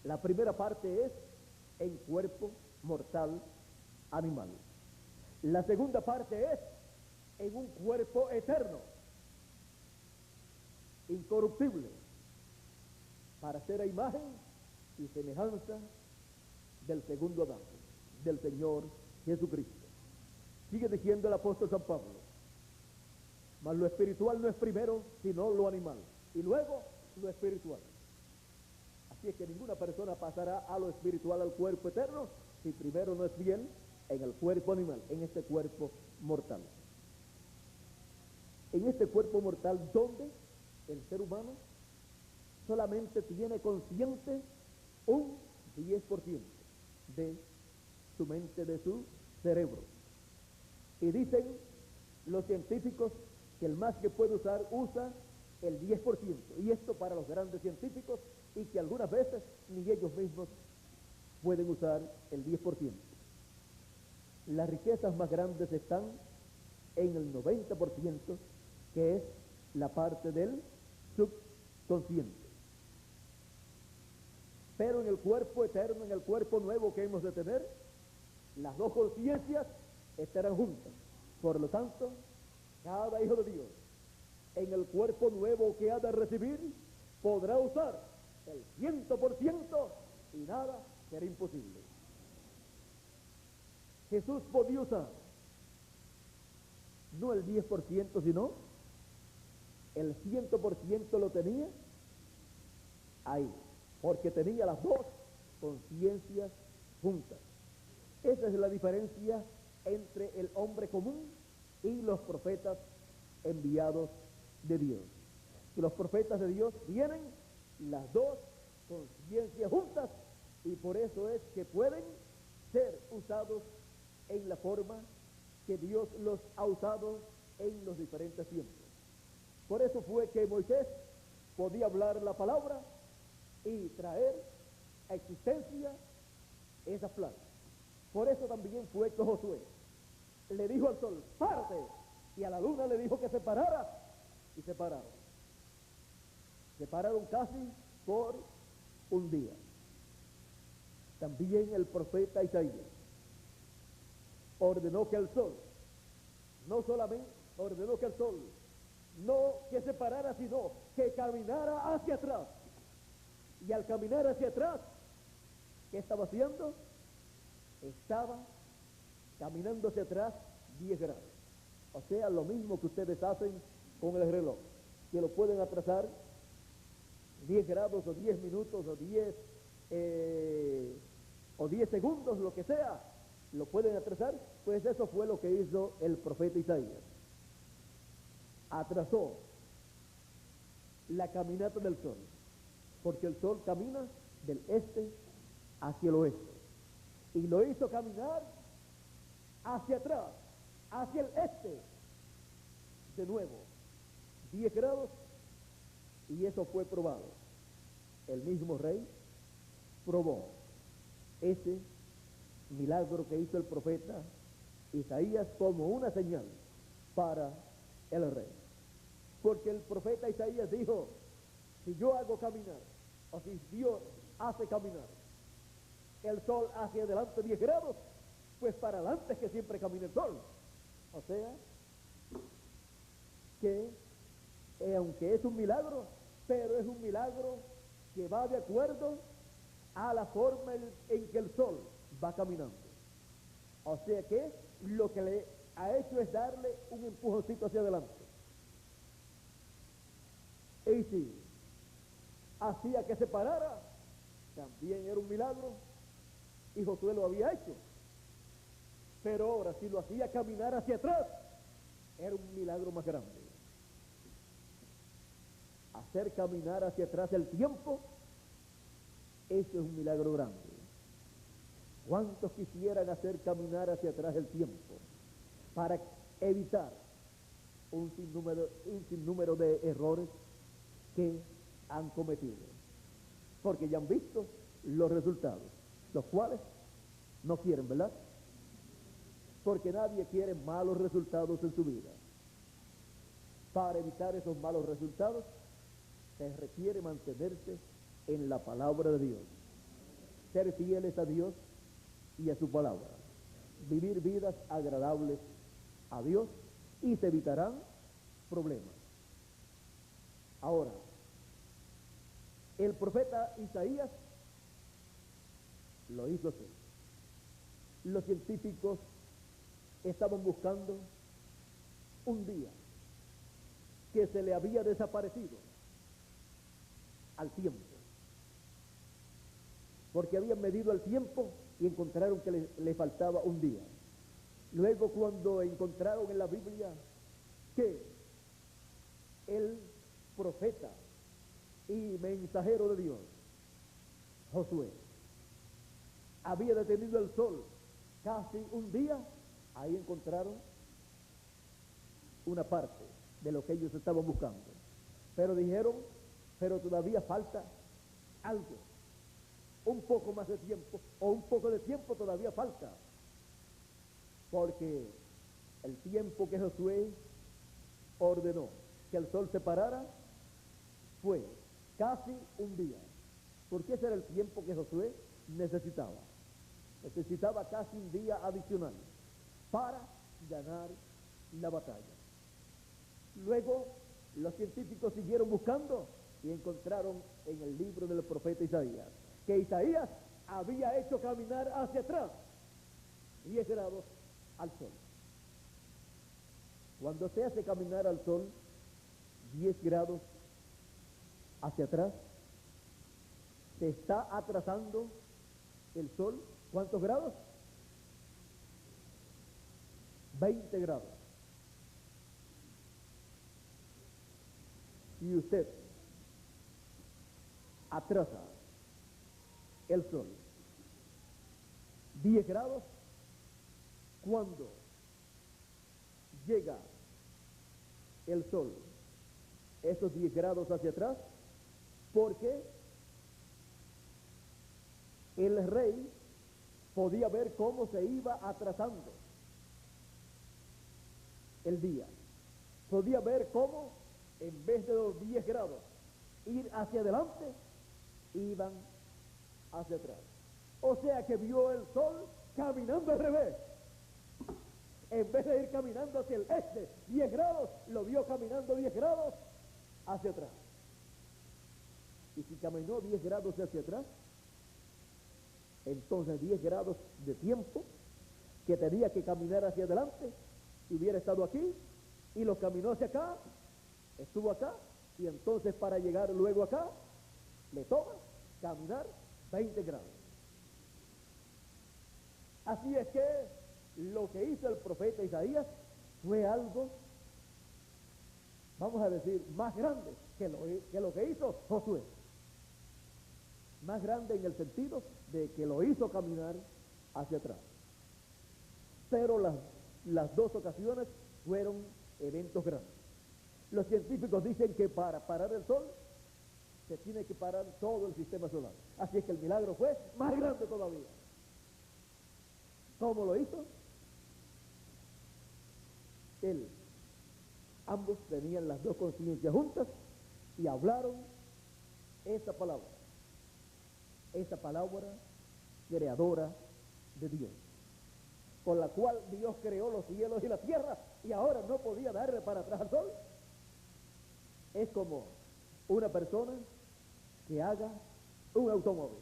La primera parte es en cuerpo mortal animal. La segunda parte es en un cuerpo eterno, incorruptible, para ser a imagen y semejanza del segundo Adán, del Señor Jesucristo. Sigue diciendo el apóstol San Pablo, mas lo espiritual no es primero, sino lo animal, y luego lo espiritual. Así es que ninguna persona pasará a lo espiritual, al cuerpo eterno, si primero no es fiel en el cuerpo animal, en este cuerpo mortal. En este cuerpo mortal, donde el ser humano solamente tiene consciente un 10% de su mente, de su cerebro. Y dicen los científicos que el más que puede usar, usa el 10%. Y esto para los grandes científicos, y que algunas veces ni ellos mismos pueden usar el 10%. Las riquezas más grandes están en el 90%, que es la parte del subconsciente. Pero en el cuerpo eterno, en el cuerpo nuevo que hemos de tener, las dos conciencias estarán juntas. Por lo tanto, cada hijo de Dios, en el cuerpo nuevo que ha de recibir, podrá usar el 100% y nada será imposible. Jesús podía usar no el 10%, sino el 100% lo tenía ahí, porque tenía las dos conciencias juntas. Esa es la diferencia entre el hombre común y los profetas enviados de Dios. Que los profetas de Dios tienen las dos conciencias juntas, y por eso es que pueden ser usados en la forma que Dios los ha usado en los diferentes tiempos. Por eso fue que Moisés podía hablar la palabra y traer a existencia esas plagas. Por eso también fue que Josué le dijo al sol, párate, y a la luna le dijo que se parara, y se pararon. Se pararon casi por un día. También el profeta Isaías ordenó que el sol, no solamente ordenó que el sol, no que se parara, sino que caminara hacia atrás. Y al caminar hacia atrás, ¿qué estaba haciendo? Estaba caminando hacia atrás 10 grados. O sea, lo mismo que ustedes hacen con el reloj, que lo pueden atrasar 10 grados o 10 minutos o 10 segundos, lo que sea, lo pueden atrasar. Pues eso fue lo que hizo el profeta Isaías. Atrasó la caminata del sol, porque el sol camina del este hacia el oeste, y lo hizo caminar hacia atrás, hacia el este, de nuevo, 10 grados, y eso fue probado. El mismo rey probó ese milagro que hizo el profeta Isaías como una señal para el rey. Porque el profeta Isaías dijo, si yo hago caminar, o si Dios hace caminar el sol hacia adelante 10 grados, pues para adelante es que siempre camina el sol. O sea, que aunque es un milagro, pero es un milagro que va de acuerdo a la forma en que el sol va caminando. O sea que lo que le ha hecho es darle un empujoncito hacia adelante. Y si hacía que se parara, también era un milagro, y Josué lo había hecho. Pero ahora, si lo hacía caminar hacia atrás, era un milagro más grande. Hacer caminar hacia atrás el tiempo, eso es un milagro grande. ¿Cuántos quisieran hacer caminar hacia atrás el tiempo para evitar un sinnúmero de errores que han cometido? Porque ya han visto los resultados, los cuales no quieren, ¿verdad? Porque nadie quiere malos resultados en su vida. Para evitar esos malos resultados, se requiere mantenerse en la palabra de Dios, ser fieles a Dios y a su palabra, vivir vidas agradables a Dios, y se evitarán problemas. Ahora, el profeta Isaías lo hizo así. Los científicos estaban buscando un día que se le había desaparecido al tiempo, porque habían medido el tiempo y encontraron que le faltaba un día. Luego, cuando encontraron en la Biblia que el profeta y mensajero de Dios, Josué, había detenido el sol casi un día, ahí encontraron una parte de lo que ellos estaban buscando. Pero dijeron, pero todavía falta algo, un poco más de tiempo, o un poco de tiempo todavía falta, porque el tiempo que Josué ordenó que el sol se parara fue casi un día, porque ese era el tiempo que Josué necesitaba. Necesitaba casi un día adicional para ganar la batalla. Luego los científicos siguieron buscando y encontraron en el libro del profeta Isaías que Isaías había hecho caminar hacia atrás 10 grados al sol. Cuando se hace caminar al sol 10 grados hacia atrás, se está atrasando el sol. ¿Cuántos grados? 20 grados. Si usted atrasa el sol 10 grados, cuando llega el sol esos 10 grados hacia atrás, porque el rey podía ver cómo se iba atrasando el día. Podía ver cómo, en vez de los 10 grados ir hacia adelante, iban hacia atrás. O sea que vio el sol caminando al revés. En vez de ir caminando hacia el este 10 grados, lo vio caminando 10 grados hacia atrás. Y si caminó 10 grados hacia atrás, entonces 10 grados de tiempo que tenía que caminar hacia adelante, si hubiera estado aquí y lo caminó hacia acá, estuvo acá, y entonces para llegar luego acá, le toma caminar 20 grados. Así es que lo que hizo el profeta Isaías fue algo, vamos a decir, más grande que lo que hizo Josué. Más grande en el sentido de que lo hizo caminar hacia atrás. Pero las dos ocasiones fueron eventos grandes. Los científicos dicen que para parar el sol se tiene que parar todo el sistema solar. Así es que el milagro fue más grande todavía. ¿Cómo lo hizo? Él. Ambos tenían las dos conciencias juntas y hablaron esa palabra creadora de Dios, con la cual Dios creó los cielos y la tierra, y ahora no podía darle para atrás al sol. Es como una persona que haga un automóvil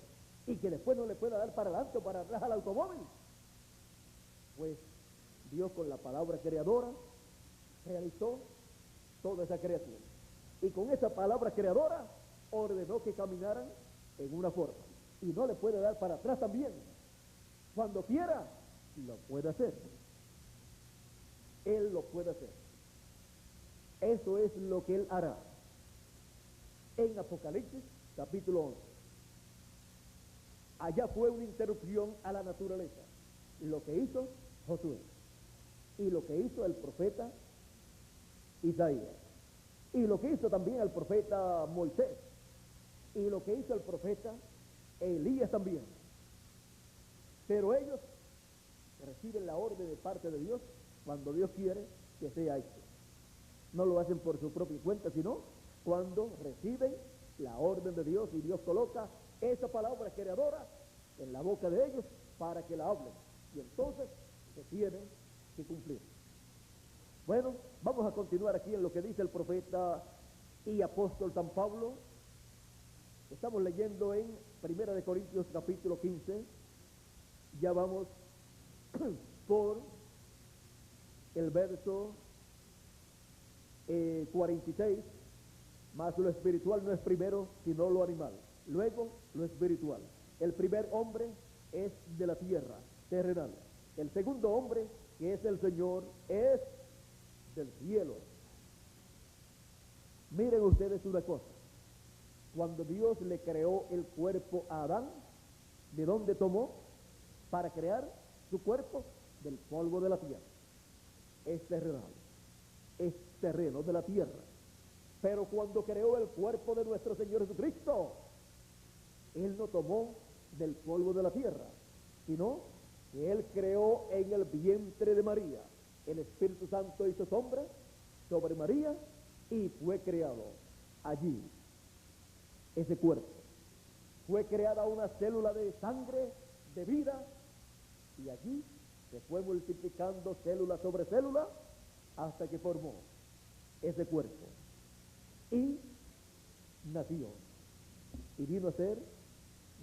y que después no le pueda dar para adelante o para atrás al automóvil. Pues Dios, con la palabra creadora, realizó toda esa creación, y con esa palabra creadora ordenó que caminaran en una forma, y no le puede dar para atrás también. Cuando quiera lo puede hacer. Él lo puede hacer. Eso es lo que Él hará. En Apocalipsis capítulo 11, allá fue una interrupción a la naturaleza, lo que hizo Josué y lo que hizo el profeta Isaías, y lo que hizo también el profeta Moisés, y lo que hizo el profeta Elías también. Pero ellos reciben la orden de parte de Dios cuando Dios quiere que sea hecho. No lo hacen por su propia cuenta, sino cuando reciben la orden de Dios, y Dios coloca esa palabra creadora en la boca de ellos para que la hablen, y entonces se tiene que cumplir. Bueno, vamos a continuar aquí en lo que dice el profeta y apóstol San Pablo. Estamos leyendo en 1 de Corintios capítulo 15, ya vamos por el verso 46, mas lo espiritual no es primero, sino lo animal, luego lo espiritual. El primer hombre es de la tierra, terrenal. El segundo hombre, que es el Señor, es del cielo. Miren ustedes una cosa. Cuando Dios le creó el cuerpo a Adán, ¿de dónde tomó para crear su cuerpo? Del polvo de la tierra. Es terrenal, es terreno de la tierra. Pero cuando creó el cuerpo de nuestro Señor Jesucristo, Él no tomó del polvo de la tierra, sino que Él creó en el vientre de María. El Espíritu Santo hizo sombra sobre María y fue creado allí ese cuerpo. Fue creada una célula de sangre, de vida, y allí se fue multiplicando célula sobre célula hasta que formó ese cuerpo. Y nació, y vino a ser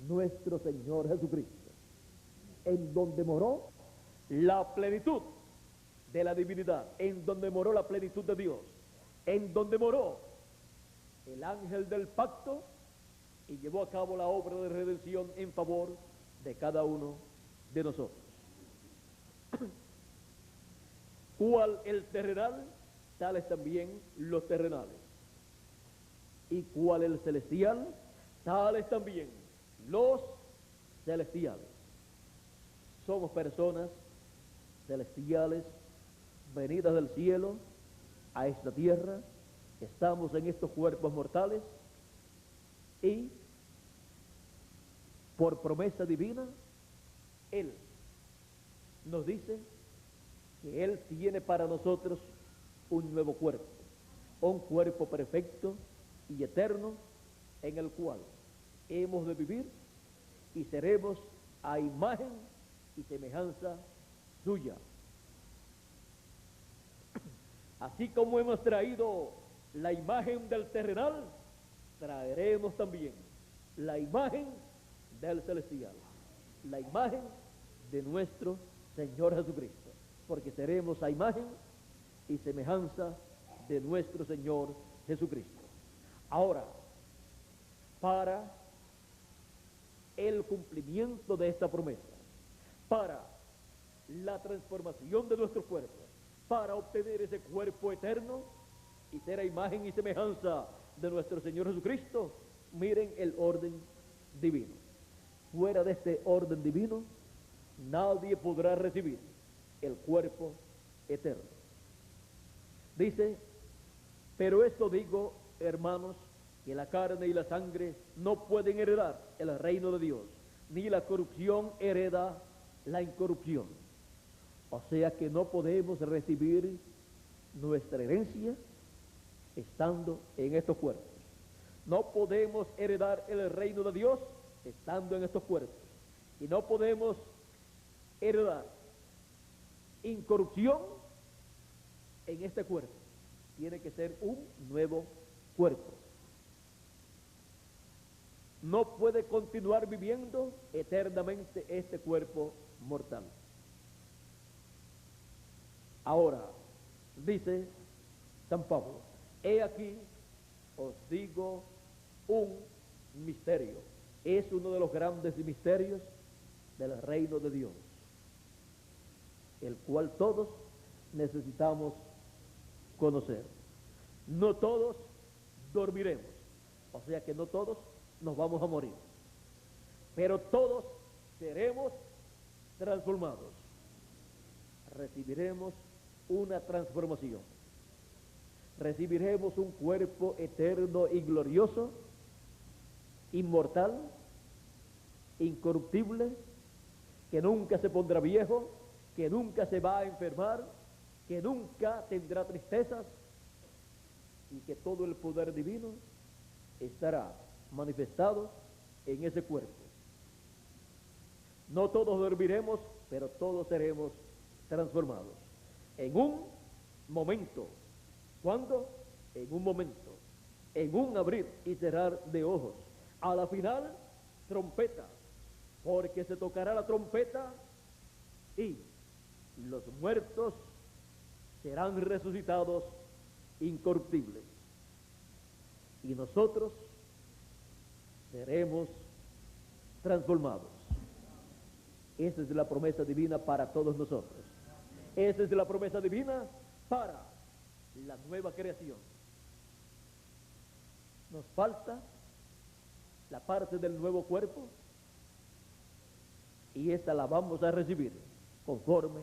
nuestro Señor Jesucristo, en donde moró la plenitud de la divinidad, en donde moró la plenitud de Dios, en donde moró el ángel del pacto, y llevó a cabo la obra de redención en favor de cada uno de nosotros. Cual el terrenal, tales también los terrenales, y cual el celestial, tales también los celestiales. Somos personas celestiales, venidas del cielo a esta tierra. Estamos en estos cuerpos mortales, y por promesa divina Él nos dice que Él tiene para nosotros un nuevo cuerpo, un cuerpo perfecto y eterno, en el cual hemos de vivir y seremos a imagen y semejanza suya. Así como hemos traído la imagen del terrenal, traeremos también la imagen del celestial, la imagen de nuestro Señor Jesucristo, porque seremos a imagen y semejanza de nuestro Señor Jesucristo. Ahora, para el cumplimiento de esta promesa, para la transformación de nuestro cuerpo, para obtener ese cuerpo eterno y ser a imagen y semejanza de nuestro Señor Jesucristo, miren el orden divino. Fuera de este orden divino, nadie podrá recibir el cuerpo eterno. Dice, pero esto digo, hermanos, que la carne y la sangre no pueden heredar el reino de Dios, ni la corrupción hereda la incorrupción. O sea que no podemos recibir nuestra herencia estando en estos cuerpos. No podemos heredar el reino de Dios estando en estos cuerpos. Y no podemos heredar incorrupción en este cuerpo. Tiene que ser un nuevo cuerpo. No puede continuar viviendo eternamente este cuerpo mortal. Ahora, dice San Pablo, he aquí os digo un misterio. Es uno de los grandes misterios del reino de Dios, el cual todos necesitamos conocer. No todos dormiremos, o sea que no todos nos vamos a morir, pero todos seremos transformados. Recibiremos una transformación. Recibiremos un cuerpo eterno y glorioso, inmortal, incorruptible, que nunca se pondrá viejo, que nunca se va a enfermar, que nunca tendrá tristezas, y que todo el poder divino estará manifestado en ese cuerpo. No todos dormiremos, pero todos seremos transformados. En un momento. ¿Cuándo? En un momento. En un abrir y cerrar de ojos. A la final, trompeta. Porque se tocará la trompeta y los muertos serán resucitados incorruptibles. Y nosotros seremos transformados. Esa es la promesa divina para todos nosotros. Esa es la promesa divina para la nueva creación. Nos falta la parte del nuevo cuerpo y esta la vamos a recibir conforme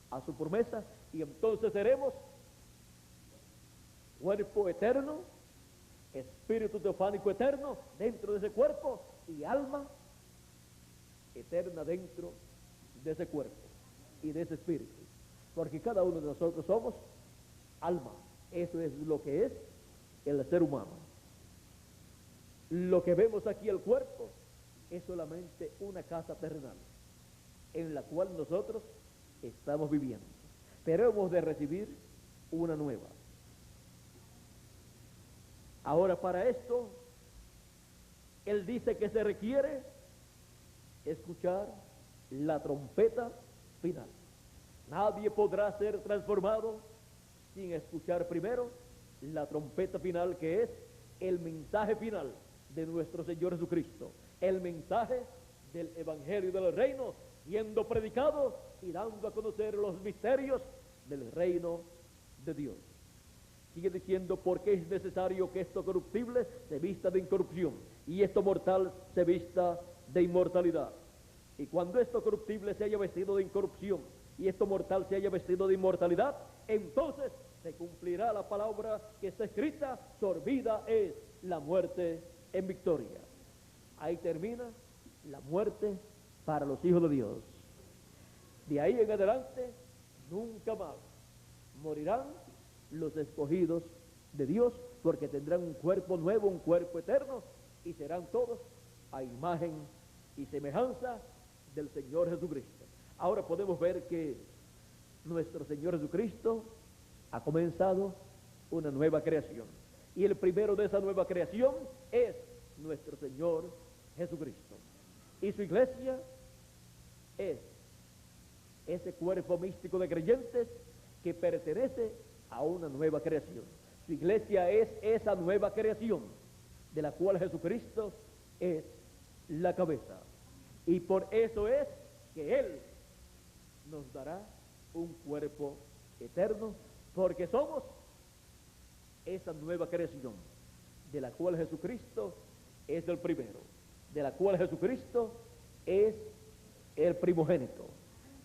a su promesa, y entonces seremos cuerpo eterno, espíritu teofánico eterno dentro de ese cuerpo y alma eterna dentro de ese cuerpo y de ese espíritu, porque cada uno de nosotros somos alma. Eso es lo que es el ser humano. Lo que vemos aquí, el cuerpo, es solamente una casa terrenal en la cual nosotros estamos viviendo, pero hemos de recibir una nueva. Ahora, para esto él dice que se requiere escuchar la trompeta final. Nadie podrá ser transformado sin escuchar primero la trompeta final, que es el mensaje final de nuestro Señor Jesucristo, el mensaje del Evangelio del Reino, siendo predicado y dando a conocer los misterios del reino de Dios. Sigue diciendo, porque es necesario que esto corruptible se vista de incorrupción y esto mortal se vista de inmortalidad. Y cuando esto corruptible se haya vestido de incorrupción y esto mortal se haya vestido de inmortalidad, entonces se cumplirá la palabra que está escrita: sorbida es la muerte en victoria. Ahí termina la muerte para los hijos de Dios. De ahí en adelante nunca más morirán los escogidos de Dios, porque tendrán un cuerpo nuevo, un cuerpo eterno, y serán todos a imagen y semejanza del Señor Jesucristo. Ahora podemos ver que nuestro Señor Jesucristo ha comenzado una nueva creación, y el primero de esa nueva creación es nuestro Señor Jesucristo, y su iglesia es ese cuerpo místico de creyentes que pertenece a una nueva creación. Su iglesia es esa nueva creación de la cual Jesucristo es la cabeza, y por eso es que Él nos dará un cuerpo eterno, porque somos esa nueva creación de la cual Jesucristo es el primero, de la cual Jesucristo es el primogénito,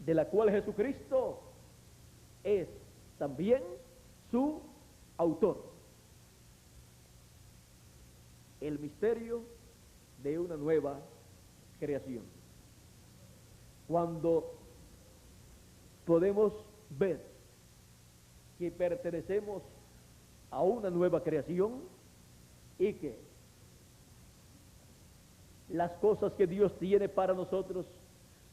de la cual Jesucristo es también su autor. El misterio de una nueva creación. Cuando podemos ver que pertenecemos a una nueva creación y que las cosas que Dios tiene para nosotros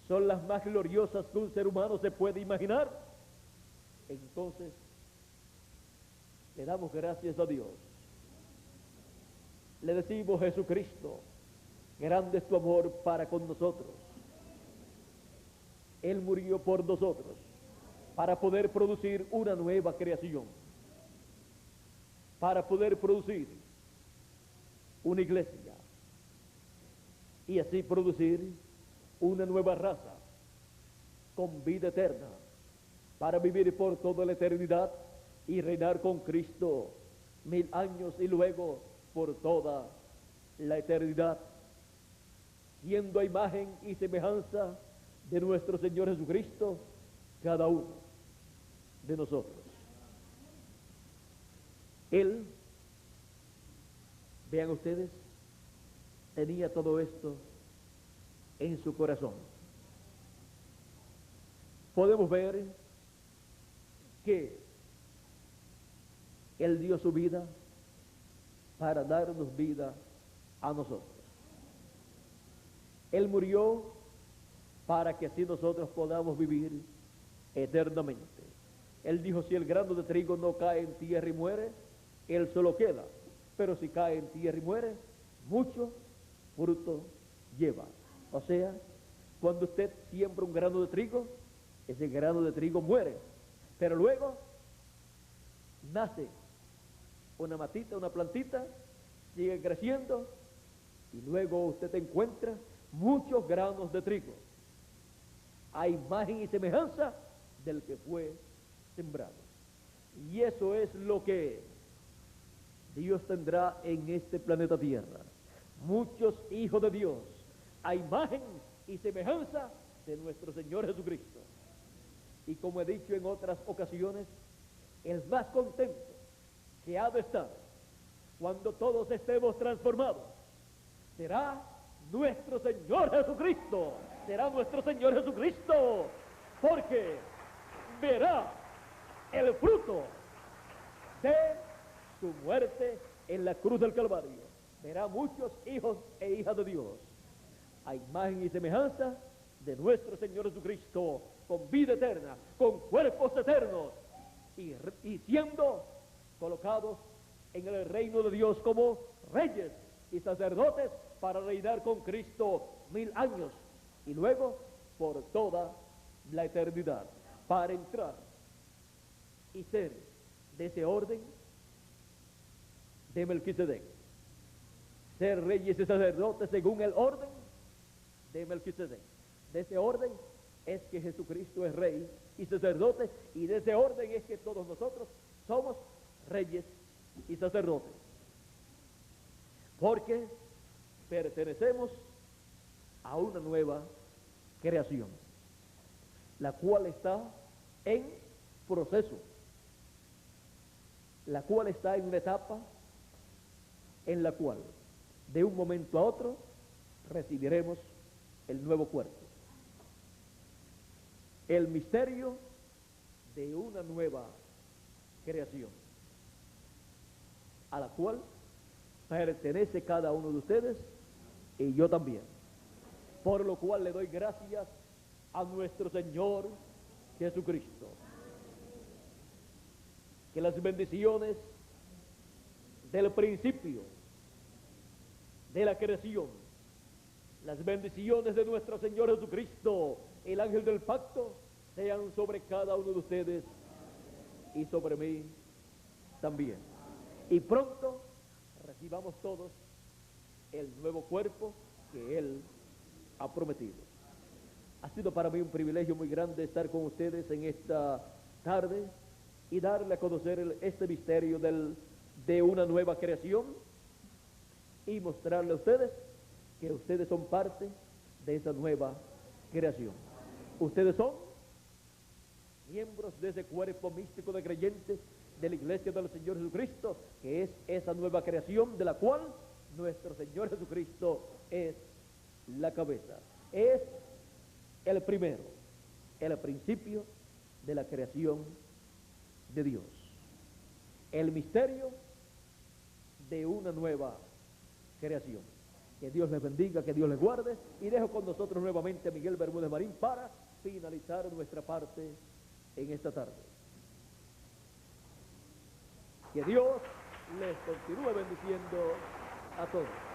son las más gloriosas que un ser humano se puede imaginar, entonces le damos gracias a Dios. Le decimos: Jesucristo, grande es tu amor para con nosotros. Él murió por nosotros para poder producir una nueva creación, para poder producir una iglesia y así producir una nueva raza con vida eterna para vivir por toda la eternidad y reinar con Cristo 1000 años y luego por toda la eternidad, siendo a imagen y semejanza de nuestro Señor Jesucristo cada uno de nosotros. Él, vean ustedes, tenía todo esto en su corazón. Podemos ver que Él dio su vida para darnos vida a nosotros. Él murió para que así nosotros podamos vivir eternamente. Él dijo: si el grano de trigo no cae en tierra y muere, él solo queda, pero si cae en tierra y muere, mucho fruto lleva. O sea, cuando usted siembra un grano de trigo, ese grano de trigo muere, pero luego nace una matita, una plantita, sigue creciendo y luego usted encuentra muchos granos de trigo, a imagen y semejanza del que fue sembrado. Y eso es lo que Dios tendrá en este planeta Tierra: muchos hijos de Dios, a imagen y semejanza de nuestro Señor Jesucristo. Y como he dicho en otras ocasiones, el más contento que ha de estar cuando todos estemos transformados será nuestro Señor Jesucristo. Será nuestro Señor Jesucristo, porque verá el fruto de su muerte en la cruz del Calvario. Verá muchos hijos e hijas de Dios, a imagen y semejanza de nuestro Señor Jesucristo, con vida eterna, con cuerpos eternos, y siendo colocados en el reino de Dios como reyes y sacerdotes para reinar con Cristo 1000 años y luego por toda la eternidad, para entrar y ser de ese orden de Melquisedec, ser reyes y sacerdotes según el orden de Melquisedec. De ese orden es que Jesucristo es rey y sacerdote, y de ese orden es que todos nosotros somos reyes y sacerdotes, porque pertenecemos a una nueva creación, la cual está en proceso, la cual está en una etapa en la cual de un momento a otro recibiremos el nuevo cuerpo. El misterio de una nueva creación, a la cual pertenece cada uno de ustedes y yo también. Por lo cual le doy gracias a nuestro Señor Jesucristo. Que las bendiciones del principio de la creación, las bendiciones de nuestro Señor Jesucristo, el ángel del pacto, sean sobre cada uno de ustedes y sobre mí también. Y pronto recibamos todos el nuevo cuerpo que Él ha prometido. Ha sido para mí un privilegio muy grande estar con ustedes en esta tarde y darle a conocer este misterio de una nueva creación y mostrarle a ustedes que ustedes son parte de esa nueva creación. Ustedes son miembros de ese cuerpo místico de creyentes de la Iglesia del Señor Jesucristo, que es esa nueva creación de la cual nuestro Señor Jesucristo es la cabeza. Es el primero, el principio de la creación de Dios. El misterio de una nueva creación. Que Dios les bendiga, que Dios les guarde, y dejo con nosotros nuevamente a Miguel Bermúdez Marín para finalizar nuestra parte en esta tarde. Que Dios les continúe bendiciendo a todos.